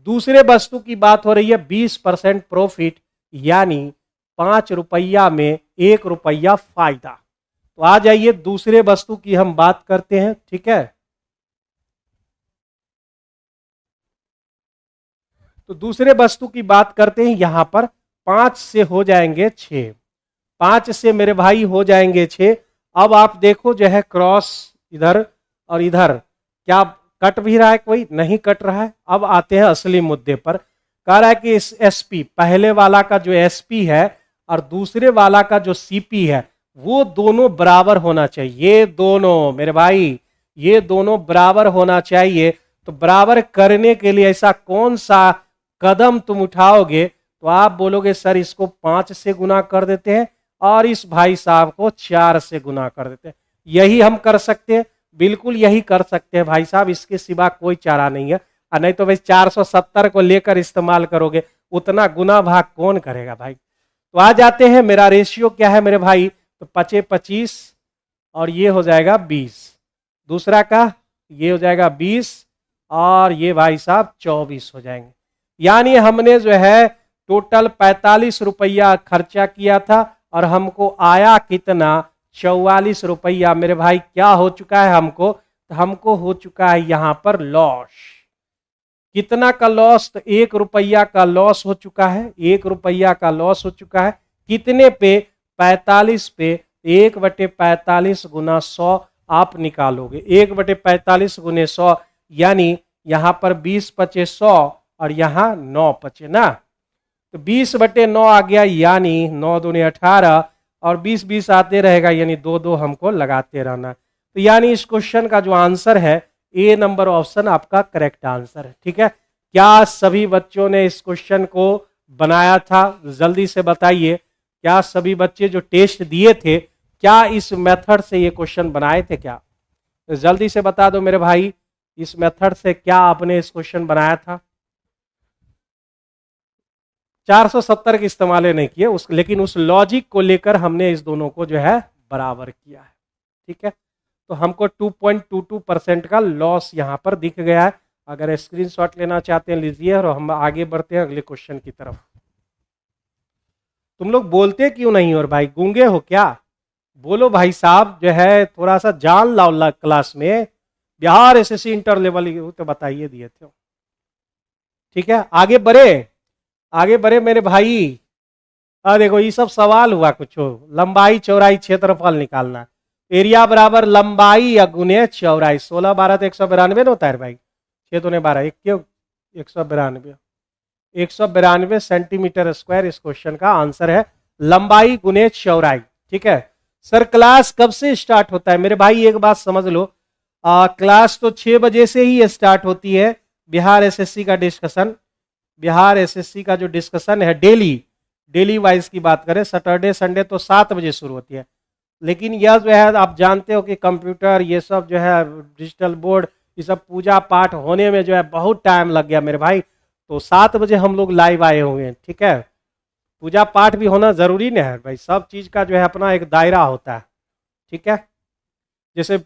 दूसरे वस्तु की बात हो रही है 20% प्रॉफिट, यानी 5 रुपया में 1 रुपया फायदा। तो आ जाइए दूसरे वस्तु की हम बात करते हैं, ठीक है। तो दूसरे वस्तु की बात करते हैं, यहां पर 5 से हो जाएंगे 6, 5 से मेरे भाई हो जाएंगे 6। अब आप देखो जो है क्रॉस इधर और इधर, क्या कट भी रहा है, कोई नहीं कट रहा है। अब आते हैं असली मुद्दे पर। कह रहा है कि इस एसपी, पहले वाला का जो एसपी है और दूसरे वाला का जो सीपी है, वो दोनों बराबर होना चाहिए। ये दोनों मेरे भाई, ये दोनों बराबर होना चाहिए। तो बराबर करने के लिए ऐसा कौन सा कदम तुम उठाओगे, तो आप बोलोगे सर इसको 5 से गुना कर देते हैं और इस भाई साहब को 4 से गुना कर देते हैं। यही हम कर सकते हैं, बिल्कुल यही कर सकते हैं भाई साहब, इसके सिवा कोई चारा नहीं है। और नहीं तो भाई 470 को लेकर इस्तेमाल करोगे, उतना गुना भाग कौन करेगा भाई। तो आ जाते हैं, मेरा रेशियो क्या है मेरे भाई, तो 25 और ये हो जाएगा 20, दूसरा का ये हो जाएगा 20 और ये भाई साहब 24 हो जाएंगे। यानी हमने जो है टोटल 45 रुपया खर्चा किया था और हमको आया कितना, 44 रुपया। मेरे भाई क्या हो चुका है हमको, तो हमको हो चुका है यहां पर लॉस। कितना का लॉस, तो 1 रुपया का लॉस हो चुका है, 1 रुपया का लॉस हो चुका है। कितने पे, 45 पे। 1/45 गुना 100 आप निकालोगे, 1/45 गुने 100, यानी यहां पर 20 पचे 100 और यहां 9 पचे ना, तो 20/9 आ गया, यानी 9 दूनी 18 और 20 आते रहेगा, यानी 2 हमको लगाते रहना। तो यानी इस क्वेश्चन का जो आंसर है ए नंबर ऑप्शन आपका करेक्ट आंसर है। ठीक है, क्या सभी बच्चों ने इस क्वेश्चन को बनाया था, जल्दी से बताइए। क्या सभी बच्चे जो टेस्ट दिए थे, क्या इस मेथड से ये क्वेश्चन बनाए थे क्या? तो जल्दी से बता दो मेरे भाई, इस मेथड से क्या आपने इस क्वेश्चन बनाया था? 470 के इस्तेमाल नहीं किए लेकिन उस लॉजिक को लेकर हमने इस दोनों को जो है बराबर किया है। ठीक है, तो हमको 2.22% का लॉस यहां पर दिख गया है। अगर स्क्रीनशॉट लेना चाहते हैं लीजिए, और हम आगे बढ़ते हैं अगले क्वेश्चन की तरफ। तुम लोग बोलते क्यों नहीं हो भाई, गूंगे हो क्या? बोलो भाई साहब, जो है थोड़ा सा जान लाओ क्लास में। बिहार एसएससी इंटर लेवल तो बताइए दिए थे। ठीक है, आगे बढ़े, आगे बढ़े मेरे भाई। देखो ये सब सवाल हुआ कुछ, लंबाई चौड़ाई क्षेत्रफल निकालना। एरिया बराबर लंबाई या गुने चौड़ाई। 16 12 तो 192 ना होता है भाई, 6 तो 12 एक क्यों 192, 192 सेंटीमीटर स्क्वायर इस क्वेश्चन का आंसर है, लंबाई गुने चौड़ाई। ठीक है सर, क्लास कब से स्टार्ट होता है? मेरे भाई एक बात समझ लो, क्लास तो 6 बजे से ही स्टार्ट होती है। बिहार एसएससी का डिस्कशन, बिहार एसएससी का जो डिस्कशन है डेली वाइज की बात करें, सैटरडे संडे तो 7 बजे शुरू होती है। लेकिन यह जो है आप जानते हो कि कंप्यूटर ये सब जो है डिजिटल बोर्ड ये सब पूजा पाठ होने में जो है बहुत टाइम लग गया मेरे भाई, तो 7 बजे हम लोग लाइव आए हुए हैं। ठीक है, पूजा पाठ भी होना जरूरी नहीं है भाई, सब चीज का जो है अपना एक दायरा होता है। ठीक है, जैसे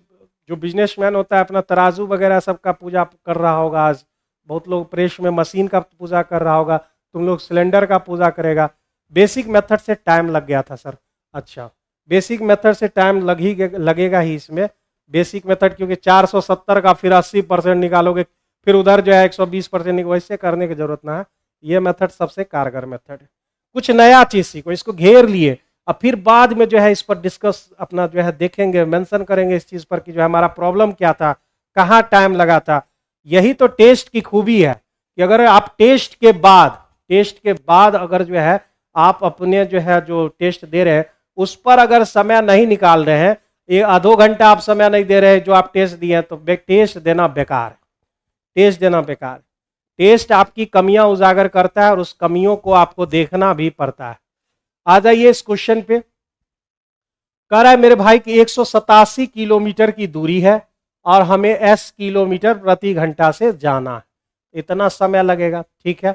जो बिजनेसमैन होता है अपना तराजू वगैरह सबका पूजा कर रहा होगा, आज बहुत लोग प्रेस में मशीन का पूजा कर रहा होगा, तुम लोग सिलेंडर का पूजा करेगा। बेसिक मेथड से टाइम लग गया था सर। अच्छा, बेसिक मेथड से टाइम लगेगा ही इसमें। बेसिक मेथड क्योंकि 470 का फिर 80% निकालोगे, फिर उधर जो है 120%, वैसे करने की जरूरत ना है। ये मेथड सबसे कारगर मेथड है। कुछ नया चीज सीखो, इसको घेर लिए, अब फिर बाद में जो है इस पर डिस्कस अपना जो है देखेंगे, मेंशन करेंगे इस चीज पर कि जो है हमारा प्रॉब्लम क्या था, कहाँ टाइम लगा था। यही तो टेस्ट की खूबी है कि अगर आप टेस्ट के बाद अगर जो है आप अपने जो है जो टेस्ट दे रहे हैं उस पर अगर समय नहीं निकाल रहे हैं, ये आधो घंटा आप समय नहीं दे रहे हैं जो आप टेस्ट दिए हैं, तो टेस्ट देना बेकार है। टेस्ट देना बेकार। टेस्ट आपकी कमियां उजागर करता है और उस कमियों को आपको देखना भी पड़ता है। आ जाइए इस क्वेश्चन पे। कह रहा है मेरे भाई कि 187 किलोमीटर की दूरी है और हमें s किलोमीटर प्रति घंटा से जाना है, इतना समय लगेगा। ठीक है,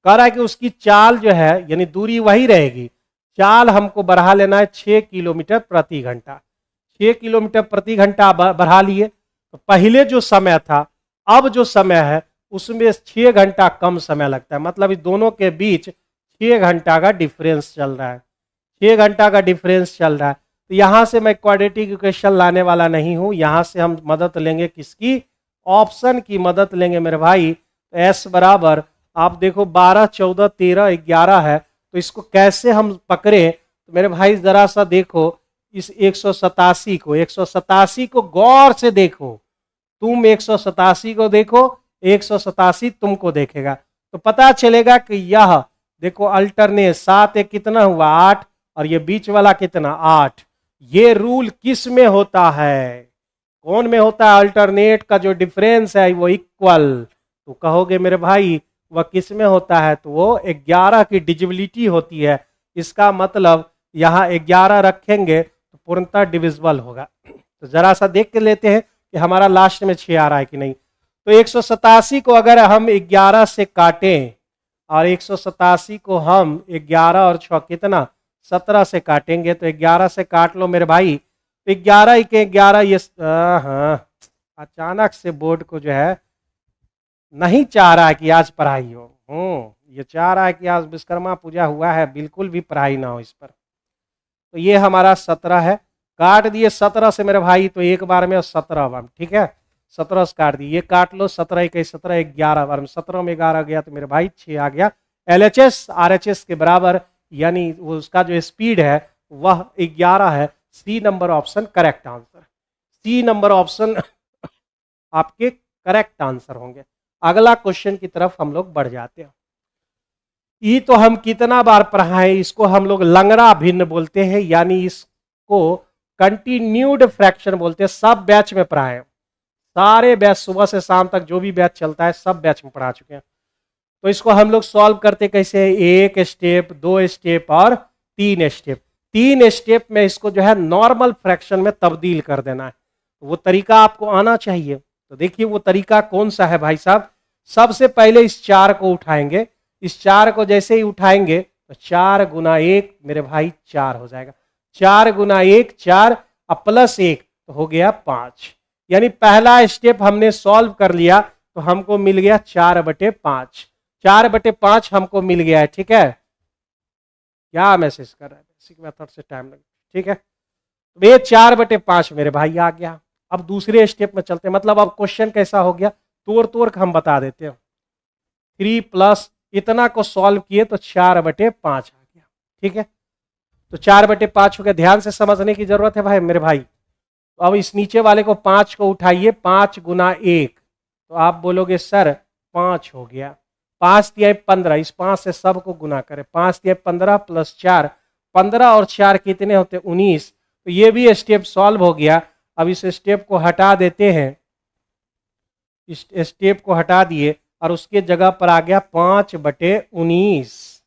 कह रहा है कि उसकी चाल जो है यानी दूरी वही रहेगी, चाल हमको बढ़ा लेना है 6 किलोमीटर प्रति घंटा। 6 किलोमीटर प्रति घंटा बढ़ा लिए, तो पहले जो समय था अब जो समय है उसमें 6 घंटा कम समय लगता है, मतलब इस दोनों के बीच 6 घंटा का डिफरेंस चल रहा है। 6 घंटा का डिफरेंस चल रहा है, तो यहां से मैं क्वाड्रेटिक इक्वेशन लाने वाला नहीं हूं, यहां से हम मदद लेंगे किसकी? ऑप्शन की मदद लेंगे मेरे भाई। तो एस बराबर आप देखो 12 14 13 11 है, तो इसको कैसे हम पकड़े? तो मेरे भाई जरा सा देखो इस 187 को गौर से देखो, तुम 187 को देखो, 187 तुमको देखेगा, तो पता चलेगा कि यह देखो अल्टरनेट 7 एक कितना हुआ 8, और ये बीच वाला कितना 8। ये रूल किस में होता है? कौन में होता है? अल्टरनेट का जो डिफरेंस है वो इक्वल। तो कहोगे मेरे भाई वह किस में होता है? तो वो 11 की डिविजिबिलिटी होती है। इसका मतलब यहाँ 11 रखेंगे तो पूर्णतः डिविजिबल होगा। तो जरा सा देख के लेते हैं कि हमारा लास्ट में 6 आ रहा है कि नहीं। तो 187 को अगर हम 11 से काटें, और 187 को हम 11 और 6 कितना 17 से काटेंगे, तो 11 से काट लो मेरे भाई, तो 11 के 11 ये हाँ, अचानक से बोर्ड को जो है नहीं चाह रहा है कि आज पढ़ाई हो। ये चाह रहा है कि आज विश्वकर्मा पूजा हुआ है, बिल्कुल भी पढ़ाई ना हो इस पर। तो ये हमारा 17 है, काट दिए 17 से मेरे भाई, तो एक बार में 17 बार। ठीक है, 17 से काट दिए, ये काट लो 17 21 17 11 बार में 17 में 11 गया तो मेरे भाई 6 आ गया। LHS RHS के बराबर, यानी उसका जो स्पीड है वह 11 है। C number option correct answer, C number option आपके करेक्ट आंसर होंगे। अगला क्वेश्चन की तरफ हम लोग बढ़ जाते हैं। ई तो हम कितना बार पढ़ाए, इसको हम लोग लंगड़ा भिन्न बोलते हैं, यानी इसको कंटिन्यूड फ्रैक्शन बोलते हैं। सब बैच में पढ़ाए, सारे बैच सुबह से शाम तक जो भी बैच चलता है सब बैच में पढ़ा चुके हैं। तो इसको हम लोग सॉल्व करते कैसे? 1 स्टेप 2 स्टेप और 3 स्टेप। 3 स्टेप में इसको जो है नॉर्मल फ्रैक्शन में तब्दील कर देना है। तो वो तरीका आपको आना चाहिए। तो देखिए वो तरीका कौन सा है भाई साहब। सबसे पहले इस 4 को उठाएंगे, इस 4 को जैसे ही उठाएंगे तो 4 गुना 1 मेरे भाई 4 हो जाएगा। 4 गुना 1 4 अब प्लस 1 तो हो गया 5। यानी पहला स्टेप हमने सॉल्व कर लिया तो हमको मिल गया 4/5। 4/5 हमको मिल गया है। ठीक है, क्या मैसेज कर रहा है, बेसिक मेथड से टाइम लगे। ठीक है, तो ये 4/5 मेरे भाई आ गया। अब दूसरे स्टेप में चलते हैं, मतलब अब क्वेश्चन कैसा हो गया, तोड़ तोड़ के हम बता देते हैं। 3 प्लस इतना को सॉल्व किए तो 4/5 आ गया। ठीक है, तो 4/5 हो गया। ध्यान से समझने की जरूरत है भाई मेरे भाई। तो अब इस नीचे वाले को 5 को उठाइए, 5 गुना 1 तो आप बोलोगे सर 5 हो गया। 5 तिहाई 15, इस 5 से सबको गुना करें। 5 तिहाई 15 प्लस 4, 15 और 4 कितने होते 19। तो ये भी स्टेप सॉल्व हो गया। अब इस स्टेप को हटा देते हैं, इस स्टेप को हटा दिए और उसके जगह पर आ गया 5/19।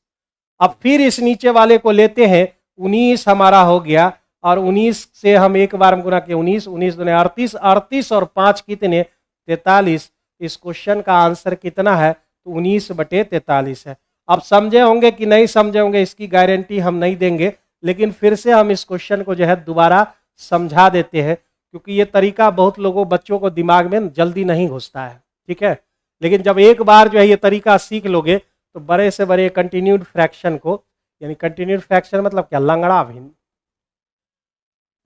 अब फिर इस नीचे वाले को लेते हैं, 19 हमारा हो गया और 19 से हम एक बार हम गुना किए 19, 19 दूने 38, 38 और 5 कितने 43। इस क्वेश्चन का आंसर कितना है तो 19/43 है। अब समझे होंगे कि नहीं समझे होंगे इसकी गारंटी हम नहीं देंगे, लेकिन फिर से हम इस क्वेश्चन को जो है दोबारा समझा देते हैं, क्योंकि ये तरीका बहुत लोगों बच्चों को दिमाग में जल्दी नहीं घुसता है। ठीक है, लेकिन जब एक बार जो है ये तरीका सीख लोगे तो बड़े से बड़े कंटिन्यूड फ्रैक्शन को, यानी कंटिन्यूड फ्रैक्शन मतलब क्या, लंगड़ा भिन्न,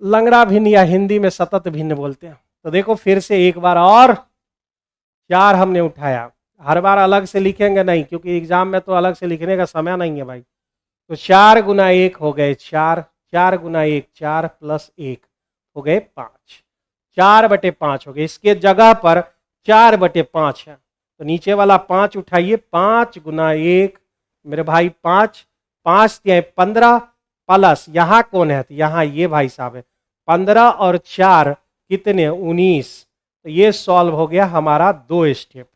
लंगड़ा भिन्न या हिंदी में सतत भिन्न बोलते हैं। तो देखो फिर से एक बार और 4 हमने उठाया, हर बार अलग से लिखेंगे नहीं, क्योंकि एग्जाम में तो अलग से लिखने का समय नहीं है भाई। तो 4 गुना 1 हो गए 4, 4 गुना 1 4 प्लस 1 हो गए 5, 4/5 हो गए। इसके जगह पर 4/5 है, तो नीचे वाला 5 उठाइए, 5 गुना 1 मेरे भाई 5, 5 तिहाई 15 प्लस यहाँ कौन है, तो यहाँ ये भाई साहब है, 15 और 4 कितने 19। तो ये सॉल्व हो गया हमारा 2 स्टेप,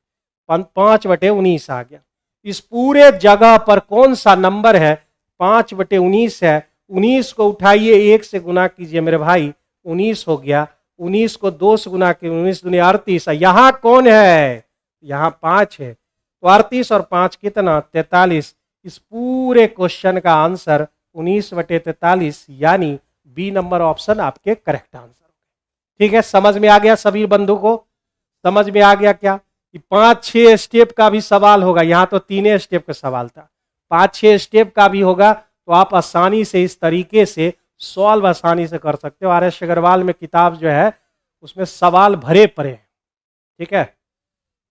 5/19 आ गया। इस पूरे जगह पर कौन सा नंबर है 5/19 है। 19 को उठाइए 1 से गुना कीजिए मेरे भाई, 19 हो गया। 19 को 2 से गुना कीजिए, 19 दूनी 38। यहाँ कौन है, यहाँ 5 है, तो 38 और 5 कितना 43। इस पूरे क्वेश्चन का आंसर 19/43 यानी बी नंबर ऑप्शन आपके करेक्ट आंसर। ठीक है, समझ में आ गया सभी बंधु को, समझ में आ गया क्या कि 5-6 स्टेप का भी सवाल होगा, यहाँ तो 3 स्टेप का सवाल था, 5-6 स्टेप का भी होगा, तो आप आसानी से इस तरीके से सॉल्व आसानी से कर सकते हो। RS अग्रवाल में किताब जो है उसमें सवाल भरे पड़े हैं। ठीक है,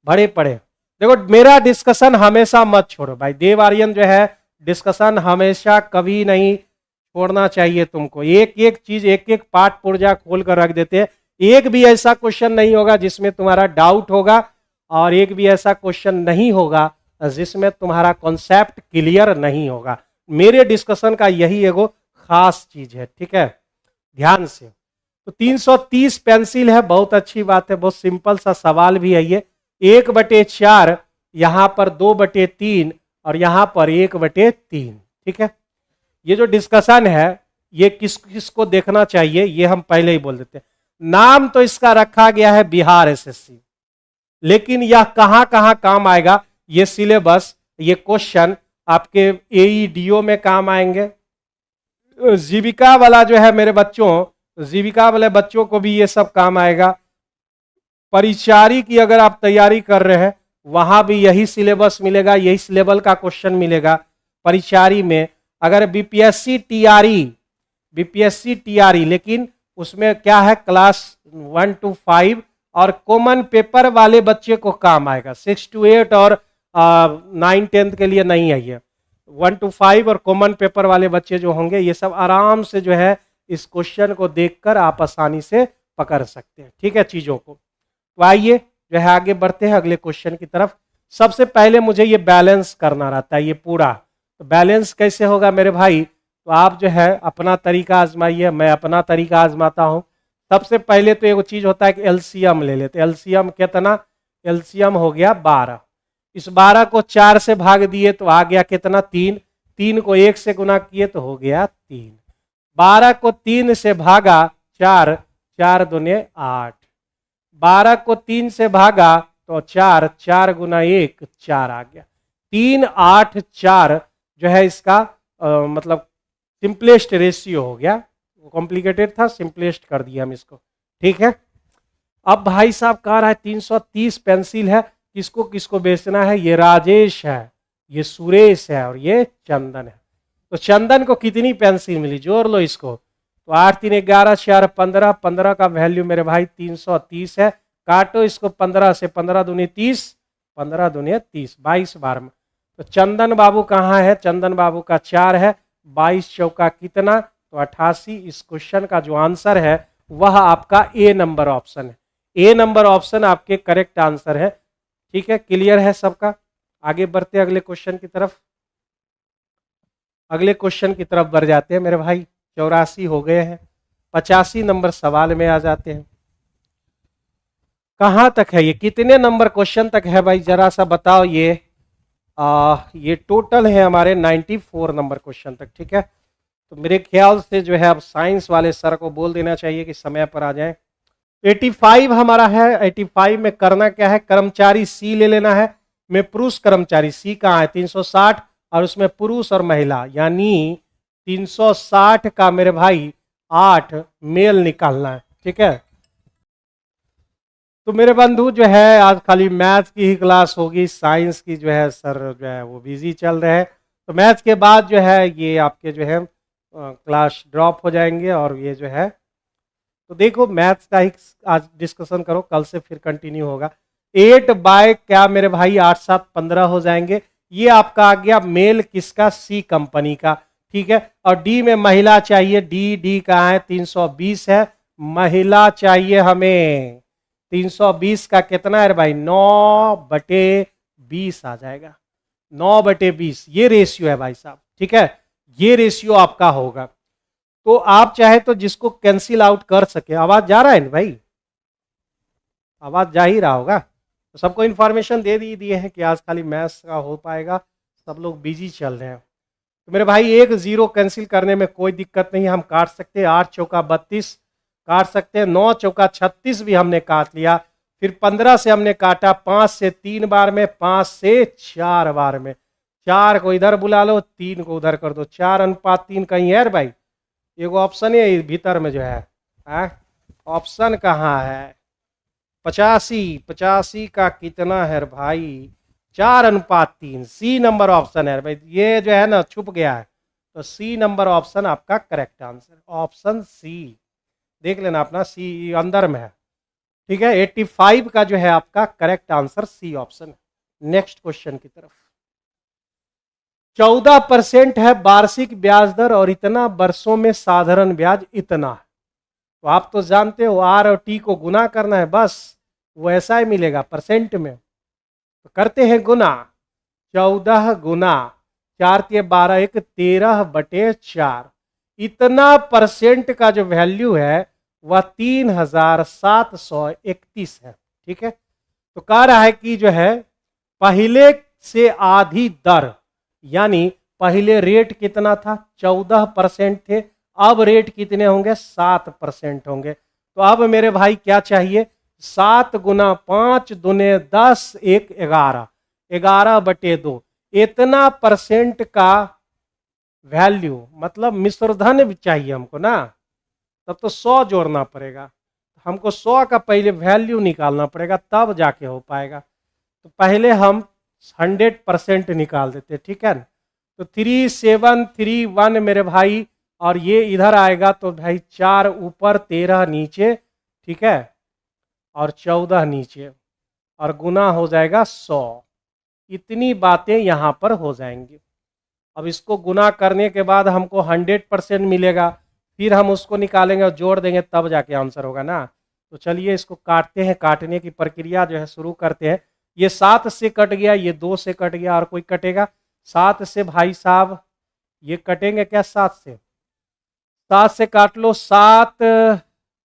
भरे पड़े। देखो मेरा डिस्कशन हमेशा मत छोड़ो भाई, देव आर्यन जो है डिस्कशन हमेशा कभी नहीं छोड़ना चाहिए तुमको। एक एक चीज, एक एक पाठ पुर्जा खोल कर रख देते हैं। एक भी ऐसा क्वेश्चन नहीं होगा जिसमें तुम्हारा डाउट होगा, और एक भी ऐसा क्वेश्चन नहीं होगा जिसमें तुम्हारा कॉन्सेप्ट क्लियर नहीं होगा। मेरे डिस्कशन का यही एगो खास चीज है। ठीक है, ध्यान से। तो 330 पेंसिल है, बहुत अच्छी बात है, बहुत सिंपल सा सवाल भी है ये। 1/4, यहाँ पर 2/3 और यहाँ पर 1/3। ठीक है, ये जो डिस्कशन है ये किस किस को देखना चाहिए ये हम पहले ही बोल देते हैं। नाम तो इसका रखा गया है बिहार SSC, लेकिन यह कहां कहां काम आएगा, ये सिलेबस, ये क्वेश्चन आपके AEDO में काम आएंगे। जीविका वाला जो है मेरे बच्चों, जीविका वाले बच्चों को भी ये सब काम आएगा। परिचारी की अगर आप तैयारी कर रहे हैं वहां भी यही सिलेबस मिलेगा, यही लेवल का क्वेश्चन मिलेगा परिचारी में। अगर BPSC TRE, लेकिन उसमें क्या है क्लास 1 to 5 और कॉमन पेपर वाले बच्चे को काम आएगा। 6 to 8 और 9 10 के लिए नहीं है ये। 1 to 5 और कॉमन पेपर वाले बच्चे जो होंगे ये सब आराम से जो है इस क्वेश्चन को देखकर आप आसानी से पकड़ सकते हैं। ठीक है चीजों को। तो आइए जो है आगे बढ़ते हैं अगले क्वेश्चन की तरफ। सबसे पहले मुझे ये बैलेंस करना रहता है ये पूरा। तो बैलेंस कैसे होगा मेरे भाई, तो आप जो है अपना तरीका आजमाइए, मैं अपना तरीका आजमाता हूं। सबसे पहले तो एक चीज होता है कि एलसीएम ले लेते। एलसीएम कितना, एलसीएम हो गया 12। इस 12 को 4 से भाग दिए तो आ गया कितना 3। 3 को 1 से गुना किए तो हो गया 3। 12 को 3 से भागा 4, 4 दूने 8, 12 को 3 से भागा तो 4, 4 गुना 1 4 आ गया। 3 8 4 जो है इसका मतलब सिंपलेस्ट रेशियो हो गया, कॉम्प्लिकेटेड था, सिंपलेस्ट कर दिया हम इसको। ठीक है, अब भाई साहब कह रहा है 330 पेंसिल है, किसको किसको बेचना है? ये राजेश है, ये सुरेश है और ये चंदन है। तो चंदन को कितनी पेंसिल मिली? जोड़ लो इसको। तो 8 3 11 4 15, 15 का वैल्यू मेरे भाई 330 है। काटो इसको 15 से, 15 दूनी 30, 15 दूनी 30, 22 बार में। तो चंदन बाबू कहाँ है? चंदन बाबू का 4 है, 22 चौका कितना? तो 88। इस क्वेश्चन का जो आंसर है वह आपका ए नंबर ऑप्शन है। ए नंबर ऑप्शन आपके करेक्ट आंसर है। ठीक है, क्लियर है सबका? आगे बढ़ते अगले क्वेश्चन की तरफ। अगले क्वेश्चन की तरफ बढ़ जाते हैं मेरे भाई। 84 हो गए हैं, 85 नंबर सवाल में आ जाते हैं। कहां तक है ये? कितने नंबर क्वेश्चन तक है भाई? जरा सा बताओ। ये टोटल है हमारे 94 नंबर क्वेश्चन तक। ठीक है, तो मेरे ख्याल से जो है अब साइंस वाले सर को बोल देना चाहिए कि समय पर आ जाए। 85 हमारा है। 85 में करना क्या है? कर्मचारी सी ले लेना है। में पुरुष कर्मचारी सी कहाँ है? 360, और उसमें पुरुष और महिला, यानी 360 का मेरे भाई 8 मेल निकालना है। ठीक है, तो मेरे बंधु जो है आज खाली मैथ्स की ही क्लास होगी, साइंस की जो है सर जो है वो बिजी चल रहे हैं। तो मैथ्स के बाद जो है ये आपके जो है क्लास ड्रॉप हो जाएंगे। और ये जो है तो देखो मैथ्स का ही आज डिस्कशन करो, कल से फिर कंटिन्यू होगा। 8 बाय क्या मेरे भाई 8 7 15 हो जाएंगे। ये आपका आ गया मेल किसका? सी कंपनी का। ठीक है, और डी में महिला चाहिए। डी कहाँ है? 320 है, महिला चाहिए हमें। 320 का कितना है भाई? 9/20 आ जाएगा। 9/20 ये रेशियो है भाई साहब। ठीक है, ये रेशियो आपका होगा। तो आप चाहे तो जिसको कैंसिल आउट कर सके। आवाज जा रहा है ना भाई? आवाज जा ही रहा होगा। तो सबको इन्फॉर्मेशन दे दिए हैं कि आज खाली मैथ्स का हो पाएगा, सब लोग बिजी चल रहे हैं। तो मेरे भाई 1 0 कैंसिल करने में कोई दिक्कत नहीं, हम काट सकते हैं। 8 चौका 32 काट सकते हैं, 9 चौका 36 भी हमने काट लिया। फिर 15 से हमने काटा, 5 से 3 बार में, 5 से 4 बार में। 4 को इधर बुला लो, 3 को उधर कर दो। 4:3 कहीं है भाई? एगो ऑप्शन है भीतर में जो है, ऑप्शन कहाँ है? 85 का कितना है भाई? 4:3। सी नंबर ऑप्शन है भाई, ये जो है ना छुप गया है। तो सी नंबर ऑप्शन आपका करेक्ट आंसर, ऑप्शन सी। देख लेना अपना, सी अंदर में है। ठीक है, 85 का जो है आपका करेक्ट आंसर सी ऑप्शन है। नेक्स्ट क्वेश्चन की तरफ। 14% है वार्षिक ब्याज दर और इतना वर्षों में साधारण ब्याज इतना है। तो आप तो जानते हो आर और टी को गुना करना है, बस वो ऐसा ही मिलेगा परसेंट में। तो करते हैं गुना। 14 गुना 4 × 12 1 13/4। इतना परसेंट का जो वैल्यू है वह 3731 है। ठीक है, तो कह रहा है कि जो है पहले से आधी दर, यानी पहले रेट कितना था? 14% थे, अब रेट कितने होंगे? 7% होंगे। तो अब मेरे भाई क्या चाहिए? 7 गुना 5 दूने 10 1 11, 11/2। इतना परसेंट का वैल्यू मतलब मिश्रधन भी चाहिए हमको ना, तब तो 100 जोड़ना पड़ेगा। हमको 100 का पहले वैल्यू निकालना पड़ेगा, तब जाके हो पाएगा। तो पहले हम 100% निकाल देते। ठीक है, तो 3731 मेरे भाई, और ये इधर आएगा तो भाई 4 ऊपर 13 नीचे। ठीक है, और 14 नीचे, और गुना हो जाएगा 100। इतनी बातें यहां पर हो जाएंगी। अब इसको गुना करने के बाद हमको 100% मिलेगा, फिर हम उसको निकालेंगे और जोड़ देंगे, तब जाके आंसर होगा ना। तो चलिए इसको काटते हैं, काटने की प्रक्रिया जो है शुरू करते हैं। ये 7 से कट गया, ये 2 से कट गया, और कोई कटेगा? 7 से भाई साहब ये कटेंगे क्या? 7 से, 7 से काट लो। 7 ×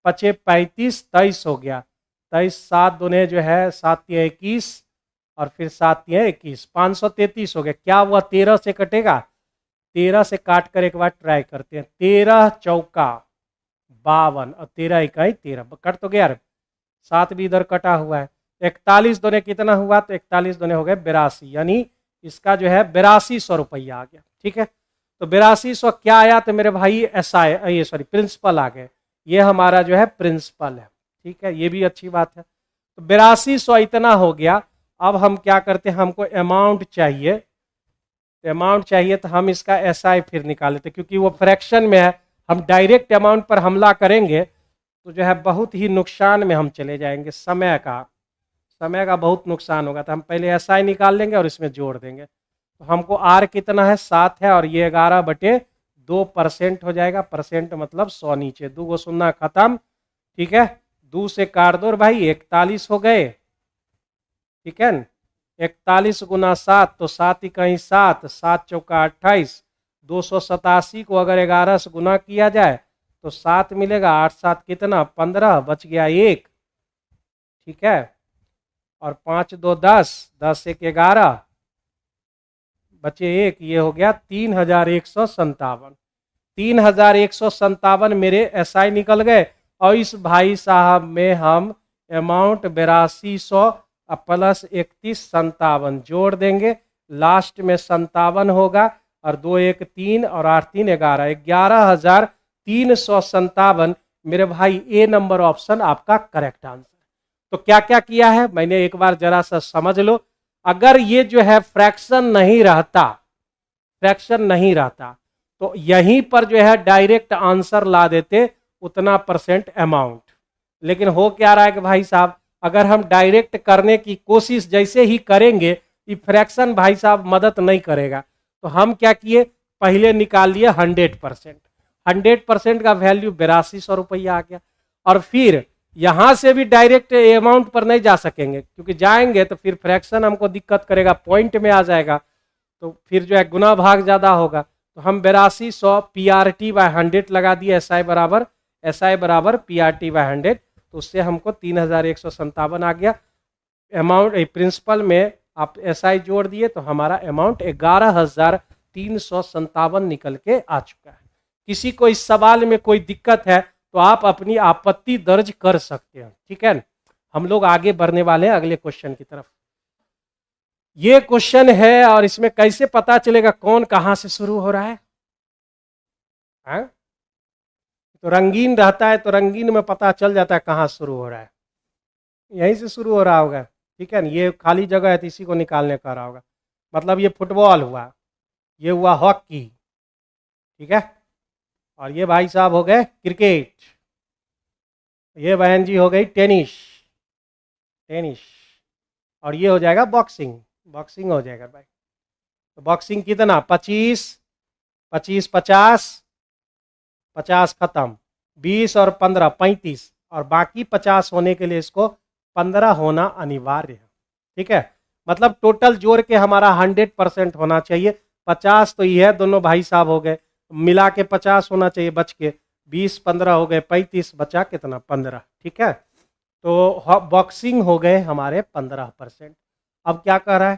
5 = 35, 23 हो गया। 23, 7 दूने जो है 7 × 21, और फिर 7 × 21, 533 हो गया। क्या हुआ? 13 से कटेगा? 13 से काट कर एक बार ट्राई करते हैं। 13 चौका 52 और 13 इकाई 13 कट तो गया, 7 भी इधर कटा हुआ है। 41 दूने कितना हुआ, तो 41 दूने हो गए 82, यानी इसका जो है 8200 रुपया आ गया। ठीक है, तो 8200 क्या आया, तो मेरे भाई एसआई, ये सॉरी प्रिंसिपल आ गए, ये हमारा जो है प्रिंसिपल है। ठीक है, ये भी अच्छी बात है। तो 8200 इतना हो गया। अब हम क्या करते हैं, हमको अमाउंट चाहिए, अमाउंट चाहिए तो हम इसका एसआई फिर निकाल लेते, क्योंकि वो फ्रैक्शन में है, हम डायरेक्ट अमाउंट पर हमला करेंगे तो जो है बहुत ही नुकसान में हम चले जाएंगे, समय का बहुत नुकसान होगा। तो हम पहले एसआई निकाल लेंगे और इसमें जोड़ देंगे। तो हमको आर कितना है, 7 है, और ये 11/2% हो जाएगा। परसेंट मतलब 100 नीचे, 2 गो शून्य खत्म। ठीक है, 2 से काट दो भाई, 41 हो गए। ठीक है, 41 गुना 7 तो 7 इकाई 7, 7 चौका 28, 287 को अगर 11 से गुना किया जाए तो 7 मिलेगा, 8 7 कितना 15, बच गया 1। ठीक है, और 5 2 10, 10 1 11, बचे 1, ये हो गया 3157। 3157 मेरे एसआई निकल गए। और इस भाई साहब में हम अमाउंट 8200 प्लस 3157 जोड़ देंगे, लास्ट में 57 होगा, और 2 1 3 और 8 3 11, 11,357 मेरे भाई। ए नंबर ऑप्शन आपका करेक्ट आंसर। तो क्या क्या किया है मैंने एक बार जरा सा समझ लो। अगर ये जो है फ्रैक्शन नहीं रहता तो यहीं पर जो है डायरेक्ट आंसर ला देते, उतना परसेंट अमाउंट। लेकिन हो क्या रहा है कि भाई साहब, अगर हम डायरेक्ट करने की कोशिश जैसे ही करेंगे, ये फ्रैक्शन भाई साहब मदद नहीं करेगा। तो हम क्या किए, पहले निकाल लिए 100%। 100% का वैल्यू 8200 रुपया आ गया। और फिर यहां से भी डायरेक्ट अमाउंट पर नहीं जा सकेंगे, क्योंकि जाएंगे तो फिर फ्रैक्शन हमको दिक्कत करेगा, पॉइंट में आ जाएगा, तो फिर जो है गुना भाग ज्यादा होगा। तो हम 8200 PRT/100 लगा दिए, SI बराबर PRT/100। तो उससे हमको 3157 आ गया। अमाउंट प्रिंसिपल में आप SI जोड़ दिए तो हमारा अमाउंट 11,357 निकल के आ चुका है। किसी को इस सवाल में कोई दिक्कत है तो आप अपनी आपत्ति दर्ज कर सकते हैं। ठीक है, हम लोग आगे बढ़ने वाले हैं अगले क्वेश्चन की तरफ। ये क्वेश्चन है, और इसमें कैसे पता चलेगा कौन कहां से शुरू हो रहा है? तो रंगीन रहता है तो रंगीन में पता चल जाता है कहां शुरू हो रहा है, यहीं से शुरू हो रहा होगा। ठीक है ना, ये खाली जगह है तो इसी को निकालने का रहा होगा। मतलब ये फुटबॉल हुआ, ये हुआ हॉकी, ठीक है, और ये भाई साहब हो गए क्रिकेट, ये बहन जी हो गई टेनिस, और ये हो जाएगा बॉक्सिंग हो जाएगा भाई। तो बॉक्सिंग कितना, 25 50 50 खत्म, 20 और 15 35, और बाकी 50 होने के लिए इसको 15 होना अनिवार्य है। ठीक है, मतलब टोटल जोड़ के हमारा 100% होना चाहिए। 50 तो ये है, दोनों भाई साहब हो गए, मिला के 50 होना चाहिए, बच के 20 15 हो गए 35, बचा कितना 15। ठीक है, तो बॉक्सिंग हो गए हमारे 15%। अब क्या कह रहा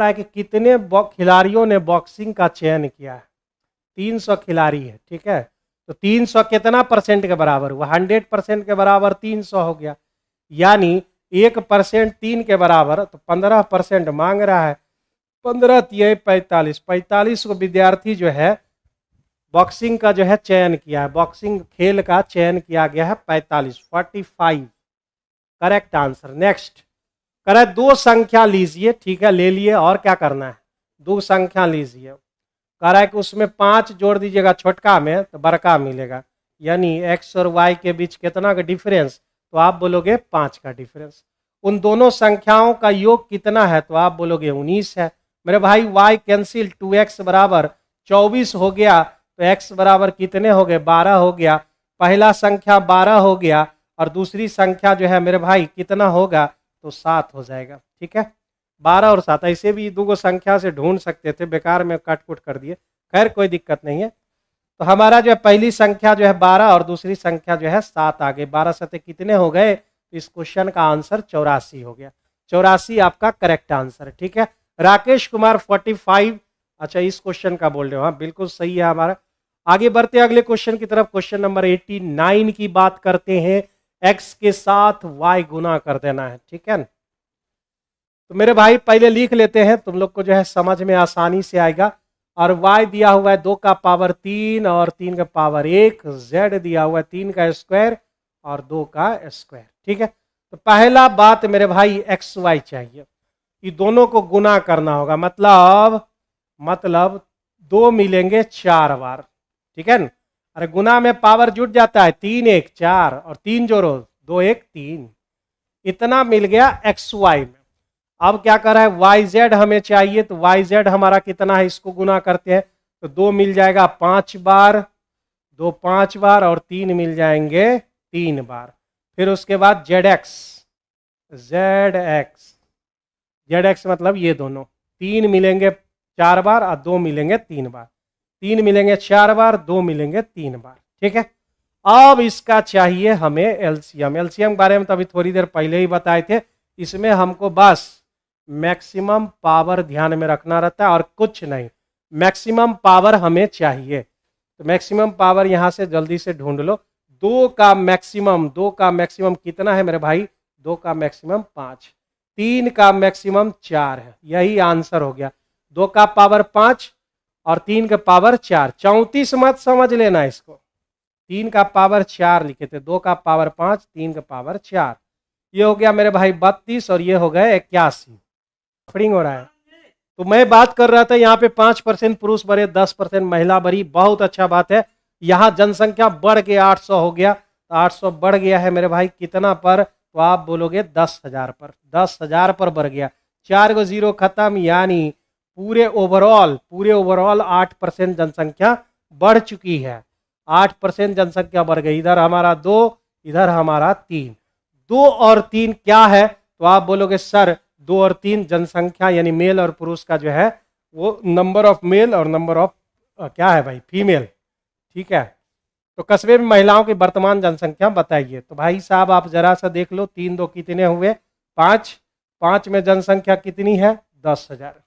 है कि कितने खिलाड़ियों ने बॉक्सिंग का चयन किया है। 300 खिलाड़ी है। ठीक है, तो 300 कितना परसेंट के बराबर हुआ, 100% के बराबर 300 हो गया, यानी 1% 3 के बराबर, तो 15% मांग रहा है। 15 तिये 45, 45 को विद्यार्थी जो है बॉक्सिंग का जो है चयन किया है, बॉक्सिंग खेल का चयन किया गया है 45 करेक्ट आंसर। नेक्स्ट करे 2 संख्या लीजिए। ठीक है, ले लिए, और क्या करना है, 2 संख्या लीजिए। कह रहा है कि उसमें 5 जोड़ दीजिएगा छोटका में तो बड़का मिलेगा, यानी x और y के बीच कितना का डिफरेंस, तो आप बोलोगे 5 का डिफरेंस। उन दोनों संख्याओं का योग कितना है, तो आप बोलोगे 19 है। मेरे भाई y कैंसिल, 2x बराबर 24 हो गया, तो x बराबर कितने हो गए, 12 हो गया। पहला संख्या 12 हो गया, और दूसरी संख्या जो है मेरे भाई कितना होगा, तो 7 हो जाएगा। ठीक है, 12 और 7 ऐसे भी 2 संख्या से ढूंढ सकते थे, बेकार में काट कुट कर दिए, खैर कोई दिक्कत नहीं है। तो हमारा जो है पहली संख्या जो है 12 और दूसरी संख्या जो है 7 आ गए, 12 7 कितने हो गए, इस क्वेश्चन का आंसर 84 हो गया। 84 आपका करेक्ट आंसर। ठीक है, राकेश कुमार 45, अच्छा इस क्वेश्चन का बोल रहे हो, हाँ बिल्कुल सही है हमारा। आगे बढ़ते अगले क्वेश्चन की तरफ। क्वेश्चन नंबर 89 की बात करते हैं। x के साथ y गुना कर देना है, ठीक है। तो मेरे भाई पहले लिख लेते हैं, तुम लोग को जो है समझ में आसानी से आएगा। और y दिया हुआ है 2 का पावर 3 और 3 का पावर 1, z दिया हुआ है 3 का स्क्वायर और 2 का स्क्वायर, ठीक है। तो पहला बात मेरे भाई एक्स वाई चाहिए, ये दोनों को गुना करना होगा, मतलब 2 मिलेंगे 4 बार, ठीक है ना। अरे गुना में पावर जुट जाता है, 3 1 4 और 3 जोड़ो 2 1 3, इतना मिल गया एक्स वाई में। अब क्या कर रहा है, वाई जेड हमें चाहिए, तो वाई जेड हमारा कितना है, इसको गुना करते हैं तो 2 मिल जाएगा 5 बार, 2 5 बार और 3 मिल जाएंगे 3 बार। फिर उसके बाद जेड एक्स मतलब ये दोनों, 3 मिलेंगे 4 बार और 2 मिलेंगे 3 बार, 3 मिलेंगे 4 बार, 2 मिलेंगे 3 बार, ठीक है। अब इसका चाहिए हमें एलसीएम। एलसीएम के बारे में तो अभी थोड़ी देर पहले ही बताए थे। इसमें हमको बस मैक्सिमम पावर ध्यान में रखना रहता है और कुछ नहीं, मैक्सिमम पावर हमें चाहिए। तो मैक्सिमम पावर यहां से जल्दी से ढूंढ लो। 2 का मैक्सिमम कितना है मेरे भाई, 2 का मैक्सिमम 5, 3 का मैक्सिमम 4 है, यही आंसर हो गया। 2 का पावर 5 और 3 का पावर 4, 34 मत समझ लेना इसको, 3 का पावर 4 लिखे थे, 2 का पावर 5, 3 का पावर 4, ये हो गया मेरे भाई 32 और ये हो गए 81। फ्रिंग हो रहा है। तो मैं बात कर रहा था यहाँ पे 5% पुरुष भरे, 10% महिला भरी, बहुत अच्छा बात है। यहाँ जनसंख्या बढ़ के 800 हो गया, 800 बढ़ गया है मेरे भाई कितना पर, तो आप बोलोगे 10,000 पर, 10,000 पर बढ़ गया, 4 को 0 खत्म, यानी पूरे ओवरऑल 8% जनसंख्या बढ़ चुकी है, 8% जनसंख्या बढ़ गई। इधर हमारा 2, इधर हमारा 3, 2 और 3 क्या है, तो आप बोलोगे सर 2 और 3 जनसंख्या यानी मेल और पुरुष का जो है वो नंबर ऑफ मेल और नंबर ऑफ क्या है भाई, फीमेल, ठीक है। तो कस्बे में महिलाओं की वर्तमान जनसंख्या बताइए। तो भाई साहब आप जरा सा देख लो, 3 2 कितने हुए, 5, 5 में जनसंख्या कितनी है, 10,000।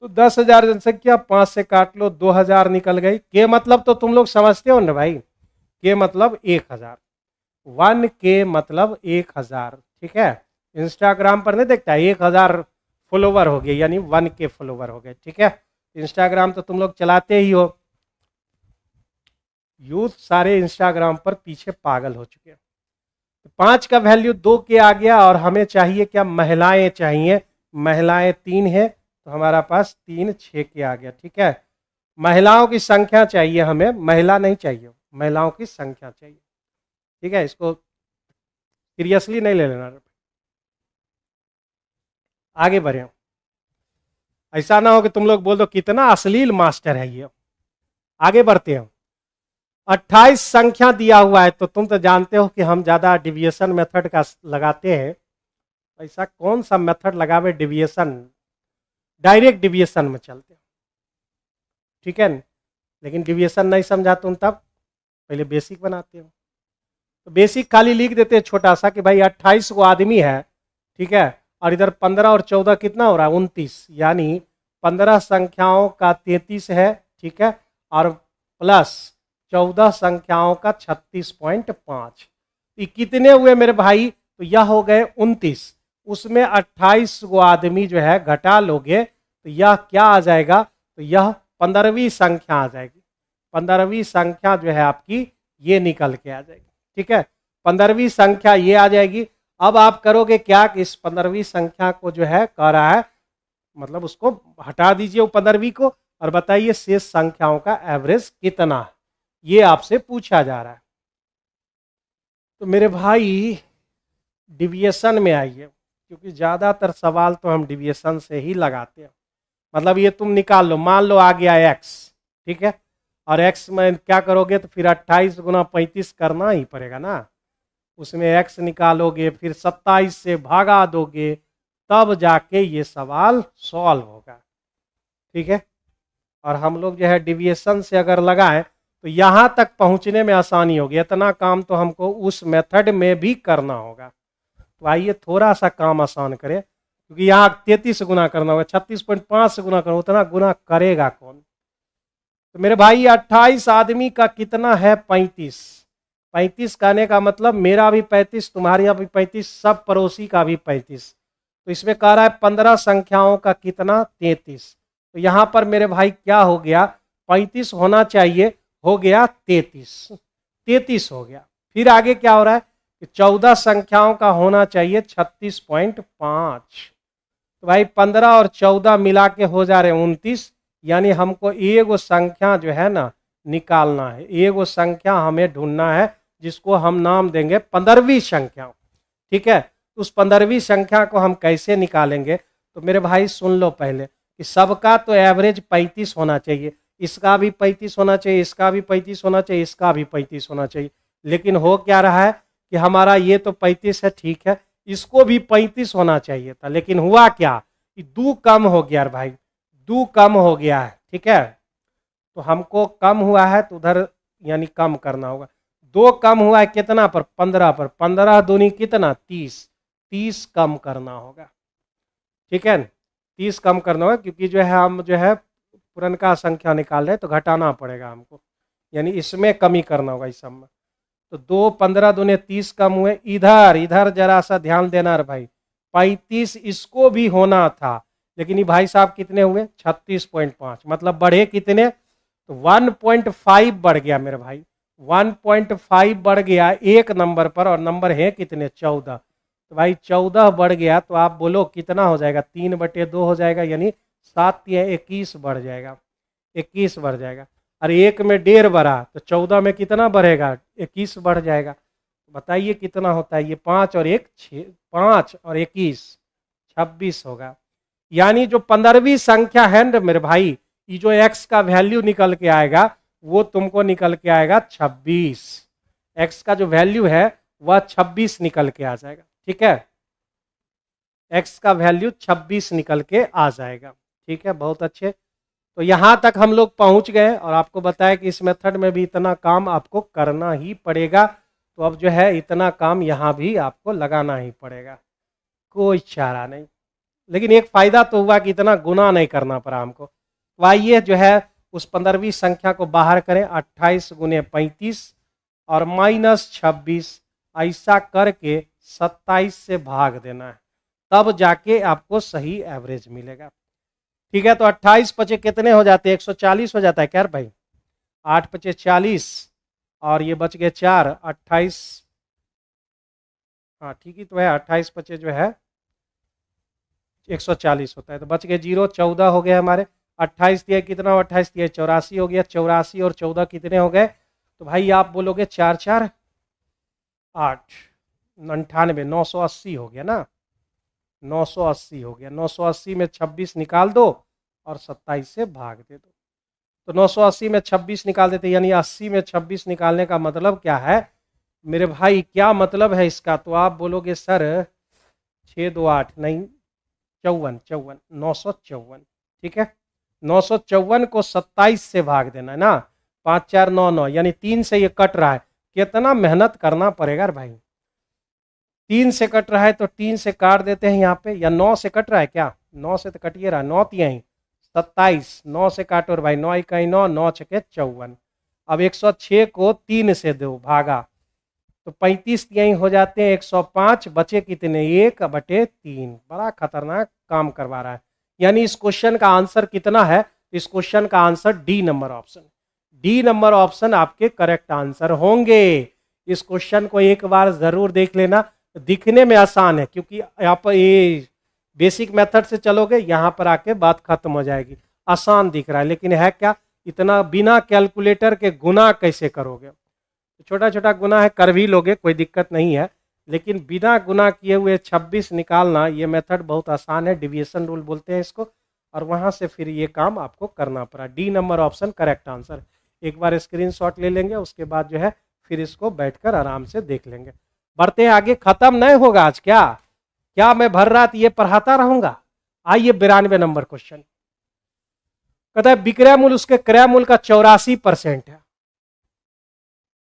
तो 10,000 जनसंख्या 5 से काट लो, 2,000 निकल गई। के मतलब तो तुम लोग समझते हो ना भाई, के मतलब 1,000, 1 के मतलब 1,000, ठीक है। इंस्टाग्राम पर नहीं देखता 1,000 फॉलोवर हो गए, यानी 1 के फॉलोवर हो गए, ठीक है। इंस्टाग्राम तो तुम लोग चलाते ही हो, यूथ सारे इंस्टाग्राम पर पीछे पागल हो चुके हैं। तो 5 का वैल्यू 2 के आ गया और हमें चाहिए क्या, महिलाएं चाहिए, महिलाएं 3 है, तो हमारा पास 3 6 के आ गया, ठीक है। महिलाओं की संख्या चाहिए हमें, महिला नहीं चाहिए, महिलाओं की संख्या चाहिए, ठीक है। इसको सीरियसली नहीं ले लेना। आगे बढ़े, ऐसा ना हो कि तुम लोग बोल दो कितना अश्लील मास्टर है ये। आगे बढ़ते हैं। 28 संख्या दिया हुआ है, तो तुम तो जानते हो कि हम ज्यादा डिविएशन मेथड का लगाते हैं। ऐसा कौन सा मेथड लगावे डिविएशन, डायरेक्ट डिविएशन में चलते हैं, ठीक है। लेकिन डिविएशन नहीं समझा तुम तब पहले बेसिक बनाते हो। तो बेसिक खाली लिख देते हैं छोटा सा कि भाई 28 को आदमी है, ठीक है, और इधर 15 और 14 कितना हो रहा है, 29, यानी 15 संख्याओं का 33 है, ठीक है, और प्लस 14 संख्याओं का 36.5, ये कितने हुए मेरे भाई, तो यह हो गए 29। उसमें 28 को आदमी जो है घटा लोगे तो यह क्या आ जाएगा, तो यह 15वीं संख्या आ जाएगी। 15वीं संख्या जो है आपकी ये निकल के आ जाएगी, ठीक है। 15वीं संख्या ये आ जाएगी। अब आप करोगे क्या कि इस 15वीं संख्या को जो है कह रहा है, मतलब उसको हटा दीजिए वो 15वीं को और बताइए शेष संख्याओं का एवरेज कितना है, ये आपसे पूछा जा रहा है। तो मेरे भाई डिविएशन में आइए, क्योंकि ज़्यादातर सवाल तो हम डिविएशन से ही लगाते हैं। मतलब ये तुम निकाल लो, मान लो आ गया x, ठीक है, और x में क्या करोगे, तो फिर 28 गुना 35 करना ही पड़ेगा ना, उसमें x निकालोगे, फिर 27 से भागा दोगे, तब जाके ये सवाल सॉल्व होगा, ठीक है। और हम लोग जो है डिविएशन से अगर लगाएं तो यहाँ तक पहुँचने में आसानी होगी, इतना काम तो हमको उस मेथड में भी करना होगा। तो आइए थोड़ा सा काम आसान करें, क्योंकि यहाँ 33 गुना करना होगा, 36.5 से गुना करना, उतना गुना करेगा कौन। तो मेरे भाई 28 आदमी का कितना है 35। 35 कहने का मतलब मेरा भी 35, तुम्हारे भी 35, सब पड़ोसी का भी 35। तो इसमें कह रहा है 15 संख्याओं का कितना 33। तो यहां पर मेरे भाई क्या हो गया, 35 होना चाहिए, हो गया 33, 33 हो गया। फिर आगे क्या हो रहा है कि 14 संख्याओं का होना चाहिए 36.5। तो भाई 15 और 14 मिला के हो जा रहे 29, यानी हमको एगो संख्या जो है ना निकालना है, एगो संख्या हमें ढूंढना है जिसको हम नाम देंगे 15वीं संख्या। ठीक है, उस 15वीं संख्या को हम कैसे निकालेंगे, तो मेरे भाई सुन लो पहले कि सबका तो एवरेज 35 होना चाहिए, इसका भी 35 होना चाहिए, इसका भी 35 होना चाहिए, इसका भी 35 होना चाहिए। लेकिन हो क्या रहा है कि हमारा ये तो 35 है, ठीक है, इसको भी 35 होना चाहिए था, लेकिन हुआ क्या कि 2 कम हो गया भाई, 2 कम हो गया है। ठीक है, तो हमको कम हुआ है तो उधर यानी कम करना होगा। 2 कम हुआ है कितना पर, 15 पर, 15 दूनी कितना 30, 30 कम करना होगा। ठीक है, 30 कम करना होगा, क्योंकि जो है हम जो है पुरनका संख्या निकाल रहे हैं तो घटाना पड़ेगा हमको, यानी इसमें कमी करना होगा इस सब में। तो 2 15 दूने 30 कम हुए। इधर इधर जरा सा ध्यान देना रे भाई, 35 इसको भी होना था, लेकिन ये भाई साहब कितने हुए 36.5, मतलब बढ़े कितने, तो 1.5 बढ़ गया मेरे भाई, 1.5 बढ़ गया एक नंबर पर, और नंबर है कितने 14। तो भाई 14 बढ़ गया, तो आप बोलो कितना हो जाएगा, 3/2 हो जाएगा, यानी 7 या 21 बढ़ जाएगा, 21 बढ़ जाएगा। और एक में 1.5 बढ़ा तो 14 में कितना बढ़ेगा, 21 बढ़ जाएगा। बताइए कितना होता है ये, 5 और 1 6, 5 और 21 26 होगा। यानी जो 15वीं संख्या है ना मेरे भाई, ये जो x का वैल्यू निकल के आएगा वो तुमको निकल के आएगा 26। x का जो वैल्यू है वह 26 निकल के आ जाएगा। ठीक है, x का वैल्यू 26 निकल के आ जाएगा। ठीक है, बहुत अच्छे। तो यहां तक हम लोग पहुंच गए और आपको बताया कि इस मेथड में भी इतना काम आपको करना ही पड़ेगा। तो अब जो है इतना काम यहां भी आपको लगाना ही पड़ेगा, कोई चारा नहीं। लेकिन एक फायदा तो हुआ कि इतना गुना नहीं करना पड़ा हमको। तो आइए जो है उस 15वीं संख्या को बाहर करें, 28 गुने 35 और -26, ऐसा करके 27 से भाग देना है, तब जाके आपको सही एवरेज मिलेगा। ठीक है, तो 28 पचे कितने हो जाते हैं, 140 हो जाता है क्या भाई, 8 पचे 40 और ये बच गए 4, 28, हाँ ठीक ही तो है, 28 पचे जो है 140 होता है, तो बच गए 0, 14 हो गए हमारे। 28 दिया कितना, 28 दिया 84 हो गया, 84 और 14 कितने हो गए, तो भाई आप बोलोगे 4 4 8 98, 980 हो गया ना, 980 हो गया। 980 में 26 निकाल दो और 27 से भाग दे दो। तो 980 में 26 निकाल देते, यानी 80 में 26 निकालने का मतलब क्या है मेरे भाई, क्या मतलब है इसका, तो आप बोलोगे सर 6 2 8 नहीं 54, 954। ठीक है, 954 को 27 से भाग देना है ना, 5 4 9 9, यानी 3 से ये कट रहा है, कितना मेहनत करना पड़ेगा भाई। 3 से कट रहा है तो 3 से काट देते हैं यहाँ पे, या 9 से कट रहा है क्या, 9 से तो कटिए रहा है, 9 तिहाई 27, 9 से काटो और भाई 9 इकाई 9, 9 छके 54। अब 106 को 3 से दो भागा तो 35 तिहाई हो जाते हैं 105, बचे कितने 1/3। बड़ा खतरनाक काम करवा रहा है। यानी इस क्वेश्चन का आंसर कितना है, इस क्वेश्चन का answer D number option, D number option आपके करेक्ट आंसर होंगे। इस क्वेश्चन को एक बार जरूर देख लेना, दिखने में आसान है क्योंकि आप ये बेसिक मेथड से चलोगे, यहां पर आके बात खत्म हो जाएगी। आसान दिख रहा है लेकिन है क्या, इतना बिना कैलकुलेटर के गुना कैसे करोगे, छोटा छोटा गुना है कर भी लोगे, कोई दिक्कत नहीं है, लेकिन बिना गुना किए हुए 26 निकालना ये मेथड बहुत आसान है, डिविएशन रूल बोलते हैं इसको, और वहां से फिर ये काम आपको करना पड़ा। D number option correct answer. एक बार स्क्रीनशॉट ले लेंगे, उसके बाद जो है फिर इसको बैठकर आराम से देख लेंगे। बढ़ते हैं आगे, खत्म नहीं होगा आज, क्या मैं भर रात ये पढ़ाता रहूंगा। आइए 92 नंबर क्वेश्चन, कहता है विक्रय मूल्य उसके क्रय मूल्य का 84% है,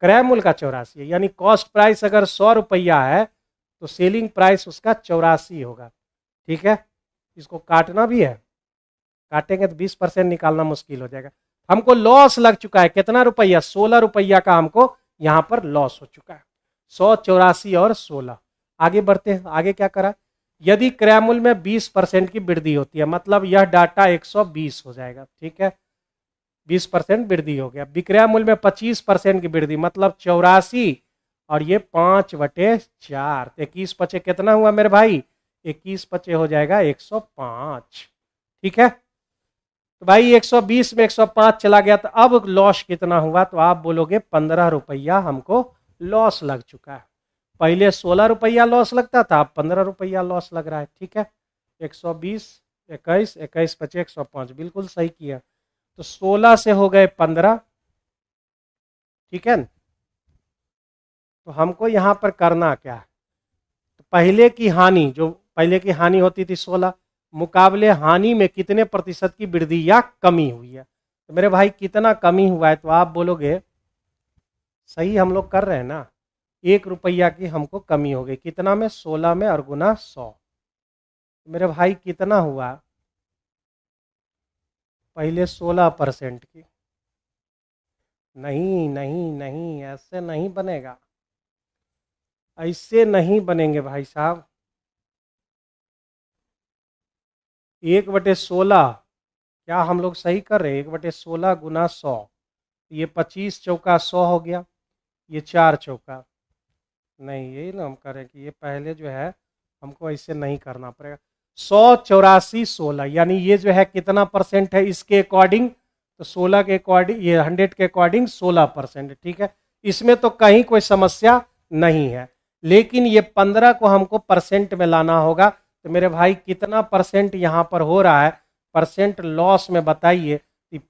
क्रय मूल्य का 84 है, यानी कॉस्ट प्राइस अगर 100 रुपया है तो सेलिंग प्राइस उसका 84 होगा। ठीक है, इसको काटना भी है, काटेंगे तो 20% निकालना मुश्किल हो जाएगा। हमको लॉस लग चुका है कितना रुपया, 16 रुपया का हमको यहां पर लॉस हो चुका है। 184 और 16। आगे बढ़ते हैं, आगे क्या करा, यदि क्रय मूल्य में 20% की वृद्धि होती है, मतलब यह डाटा 120 हो जाएगा, ठीक है, 20% वृद्धि हो गया। विक्रय मूल्य में 25% की वृद्धि, मतलब 84 और ये 5/4, 21 पचे कितना हुआ मेरे भाई, 21 पचे हो जाएगा 105, ठीक है। तो भाई 120 में 105 चला गया, तो अब लॉस कितना हुआ, तो आप बोलोगे 15 रुपया हमको लॉस लग चुका है। पहले 16 रुपया लॉस लगता था, अब 15 रुपया लॉस लग रहा है, ठीक है। 120, 21, 21 पचे 105, बिल्कुल सही किया। तो 16 से हो गए 15, ठीक है। तो हमको यहां पर करना क्या है, तो पहले की हानि, जो पहले की हानि होती थी 16, मुकाबले हानि में कितने प्रतिशत की वृद्धि या कमी हुई है। तो मेरे भाई कितना कमी हुआ है, तो आप बोलोगे सही हम लोग कर रहे हैं ना, 1 रुपया की हमको कमी हो गई, कितना में, 16 में और गुना 100। मेरे भाई कितना हुआ, पहले 16% की, नहीं नहीं नहीं, ऐसे नहीं बनेगा, ऐसे नहीं बनेंगे भाई साहब। 1/16, क्या हम लोग सही कर रहे हैं, 1/16 गुना 100, ये 25 चौका 100 हो गया, ये 4 चौका, नहीं यही ना हम करें कि ये पहले जो है हमको ऐसे नहीं करना पड़ेगा। 184, 16, यानी ये जो है कितना परसेंट है इसके अकॉर्डिंग, तो 16 के अकॉर्डिंग, ये 100 के अकॉर्डिंग 16%, ठीक है। इसमें तो कहीं कोई समस्या नहीं है, लेकिन ये 15 को हमको परसेंट में लाना होगा। तो मेरे भाई कितना परसेंट यहाँ पर हो रहा है, परसेंट लॉस में बताइए,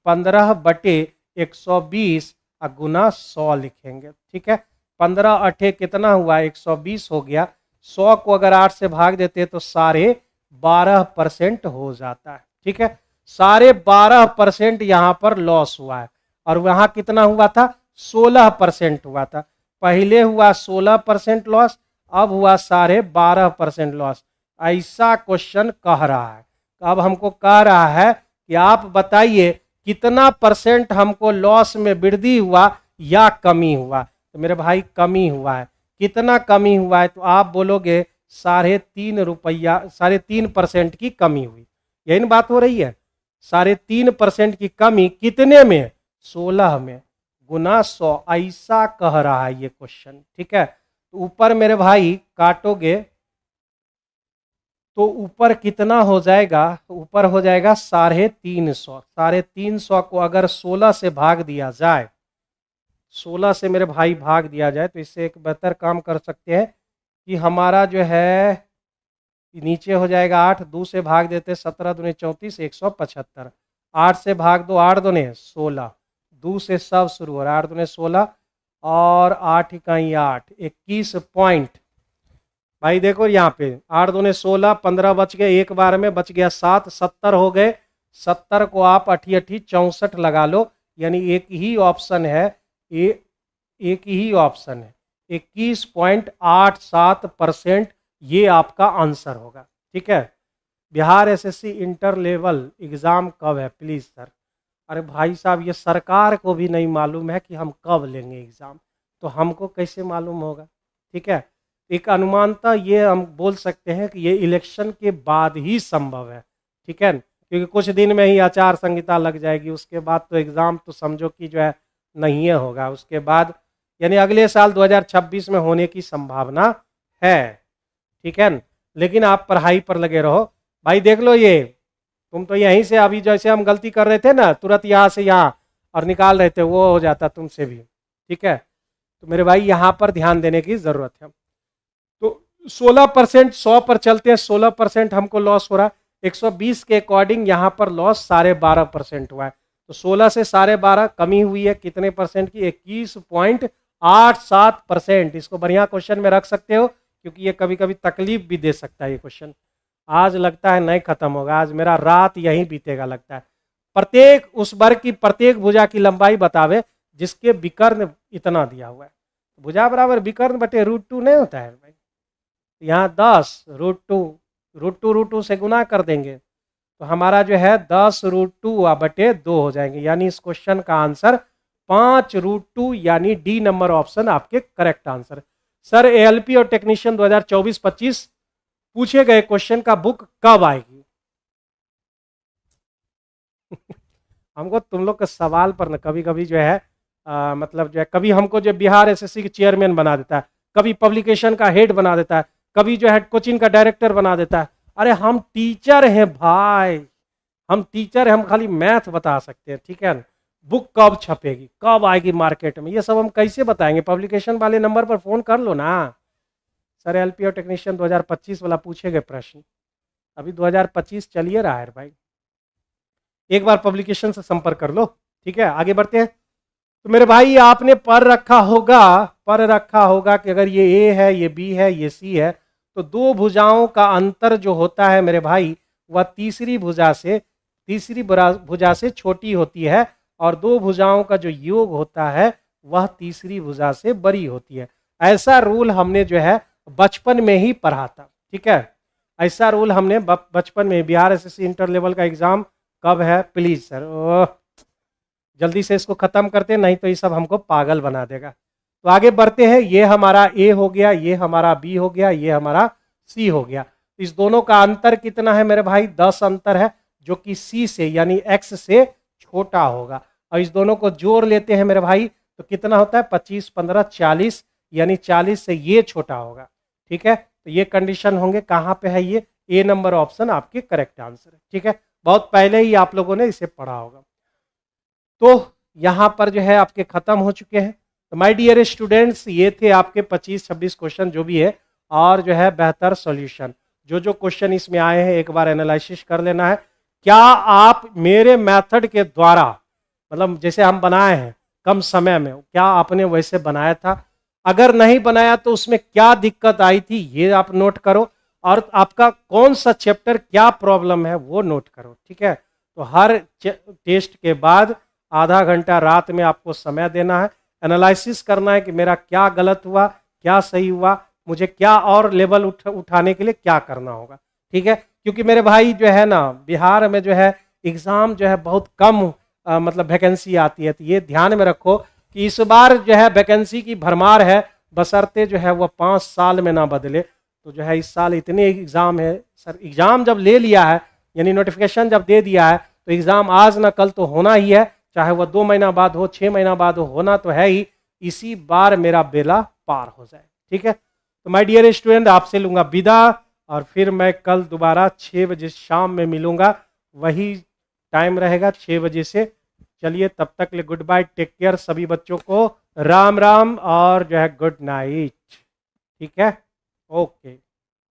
15/120 गुना 100 लिखेंगे, ठीक है। 15 अठे कितना हुआ, 120 हो गया, 100 को अगर 8 से भाग देते तो 12.5% हो जाता है, ठीक है। 12.5% यहाँ पर लॉस हुआ है, और वहां कितना हुआ था, 16% हुआ था। पहले हुआ 16% लॉस, अब हुआ 12.5% लॉस। ऐसा क्वेश्चन कह रहा है, अब हमको कह रहा है कि आप बताइए कितना परसेंट हमको लॉस में वृद्धि हुआ या कमी हुआ। तो मेरे भाई कमी हुआ है, कितना कमी हुआ है, तो आप बोलोगे 3.5 रुपया, 3.5% की कमी हुई, यही ना बात हो रही है। 3.5% की कमी कितने में, 16 में, गुना 100, ऐसा कह रहा है ये क्वेश्चन, ठीक है। तो ऊपर मेरे भाई काटोगे तो ऊपर कितना हो जाएगा, तो ऊपर हो जाएगा 350। 350 को अगर 16 से भाग दिया जाए, 16 से मेरे भाई भाग दिया जाए, तो इससे एक बेहतर काम कर सकते हैं कि हमारा जो है नीचे हो जाएगा 8, 2 से भाग देते 17 दूनी 34, 175, 8 से भाग दो, 8 दूने 16, 2 से सब शुरू हो रहा है, 8 दूने 16 और 8 इकाई 8, 21 पॉइंट। भाई देखो यहाँ पे 8 दूने 16, 15 बच गए, एक बार में बच गया 7, 70 हो गए। 70 को आप 8 8 64 लगा लो, यानी एक ही ऑप्शन है, एक ही ऑप्शन है, 21.87%, ये आपका आंसर होगा, ठीक है। Bihar SSC inter level exam कब है प्लीज सर, अरे भाई साहब ये सरकार को भी नहीं मालूम है कि हम कब लेंगे एग्जाम, तो हमको कैसे मालूम होगा, ठीक है। एक अनुमानता ये हम बोल सकते हैं कि ये इलेक्शन के बाद ही संभव है, ठीक है, क्योंकि कुछ दिन में ही आचार संहिता लग जाएगी, उसके बाद तो एग्जाम तो समझो कि जो है नहीं होगा, उसके बाद यानी अगले साल 2026 में होने की संभावना है, ठीक है। लेकिन आप पढ़ाई पर लगे रहो भाई। देख लो ये, तुम तो यहीं से अभी जैसे हम गलती कर रहे थे ना, तुरंत यहाँ से यहाँ और निकाल रहे थे, वो हो जाता तुमसे भी, ठीक है। तो मेरे भाई यहाँ पर ध्यान देने की जरूरत है। तो 16%, 100 पर चलते हैं, 16% हमको लॉस हो रहा है, 120 के अकॉर्डिंग यहाँ पर लॉस 12.5% हुआ है। तो 16 से 12.5 कमी हुई है कितने परसेंट की, 21.87%। इसको बढ़िया क्वेश्चन में रख सकते हो, क्योंकि ये कभी कभी तकलीफ भी दे सकता है ये क्वेश्चन। आज लगता है नहीं खत्म होगा, आज मेरा रात यहीं बीतेगा लगता है। प्रत्येक उस वर्ग की प्रत्येक भुजा की लंबाई बतावे जिसके विकर्ण इतना दिया हुआ है। भुजा बराबर विकर्ण बटे √2 नहीं होता है भाई, यहाँ 10 √2 √2 से गुना कर देंगे, तो हमारा जो है 10√2/2 हो जाएंगे, यानी इस क्वेश्चन का आंसर 5√2 यानी डी नंबर ऑप्शन आपके करेक्ट आंसर। सर एएलपी और टेक्नीशियन 2024-25 पूछे गए क्वेश्चन का बुक कब आएगी? हमको तुम लोग के सवाल पर ना कभी कभी जो है मतलब जो है कभी हमको जो बिहार एसएससी के चेयरमैन बना देता है, कभी पब्लिकेशन का हेड बना देता है, कभी जो है कोचिंग का डायरेक्टर बना देता है। अरे हम टीचर हैं भाई, हम टीचर हैं, हम खाली मैथ बता सकते हैं, ठीक है ना। बुक कब छपेगी, कब आएगी मार्केट में, ये सब हम कैसे बताएंगे? पब्लिकेशन वाले नंबर पर फोन कर लो ना। सर एलपी और टेक्नीशियन 2025 वाला पूछे गए प्रश्न, अभी 2025 चलिए रहा है भाई, एक बार पब्लिकेशन से संपर्क कर लो, ठीक है। आगे बढ़ते हैं। तो मेरे भाई आपने पर रखा होगा कि अगर ये ए है, ये बी है, ये सी है, तो दो भुजाओं का अंतर जो होता है मेरे भाई वह तीसरी भुजा से छोटी होती है, और दो भुजाओं का जो योग होता है वह तीसरी भुजा से बड़ी होती है। ऐसा रूल हमने जो है बचपन में ही पढ़ा था, ठीक है। ऐसा रूल हमने बचपन में, बिहार एसएससी इंटर लेवल का एग्जाम कब है प्लीज सर, जल्दी से इसको खत्म करते, नहीं तो ये सब हमको पागल बना देगा। तो आगे बढ़ते हैं। ये हमारा ए हो गया, ये हमारा बी हो गया, ये हमारा सी हो गया। इस दोनों का अंतर कितना है मेरे भाई? 10 अंतर है, जो कि सी से यानी एक्स से छोटा होगा। और इस दोनों को जोड़ लेते हैं मेरे भाई, तो कितना होता है? 25, 15, 40, यानी 40 से ये छोटा होगा, ठीक है। तो ये कंडीशन होंगे, कहाँ पे है ये? ए नंबर ऑप्शन आपके करेक्ट आंसर है, ठीक है। बहुत पहले ही आप लोगों ने इसे पढ़ा होगा। तो यहाँ पर जो है आपके खत्म हो चुके हैं। तो माय डियर स्टूडेंट्स, ये थे आपके 25-26 क्वेश्चन जो भी है, और जो है बेहतर सॉल्यूशन। जो जो क्वेश्चन इसमें आए हैं एक बार एनालिसिस कर लेना है। क्या आप मेरे मेथड के द्वारा, मतलब जैसे हम बनाए हैं कम समय में, क्या आपने वैसे बनाया था? अगर नहीं बनाया तो उसमें क्या दिक्कत आई थी ये आप नोट करो, और आपका कौन सा चैप्टर क्या प्रॉब्लम है वो नोट करो, ठीक है। तो हर टेस्ट के बाद आधा घंटा रात में आपको समय देना है, एनालिसिस करना है कि मेरा क्या गलत हुआ, क्या सही हुआ, मुझे क्या और लेवल उठाने के लिए क्या करना होगा, ठीक है। क्योंकि मेरे भाई जो है ना, बिहार में जो है एग्ज़ाम जो है बहुत कम मतलब वैकेंसी आती है। तो ये ध्यान में रखो कि इस बार जो है वैकेंसी की भरमार है, बशर्ते जो है वह 5 साल में ना बदले। तो जो है इस साल इतने एग्ज़ाम है सर, एग्ज़ाम जब ले लिया है यानी नोटिफिकेशन जब दे दिया है, तो एग्ज़ाम आज ना कल तो होना ही है, चाहे वह 2 महीना बाद हो, 6 महीना बाद हो, होना तो है ही। इसी बार मेरा बेला पार हो जाए, ठीक है। तो माय डियर स्टूडेंट, आपसे लूँगा विदा, और फिर मैं कल दोबारा 6 बजे शाम में मिलूँगा, वही टाइम रहेगा 6 बजे से। चलिए तब तक ले गुड बाय, टेक केयर सभी बच्चों को, राम राम, और जो है गुड नाइट, ठीक है, ओके।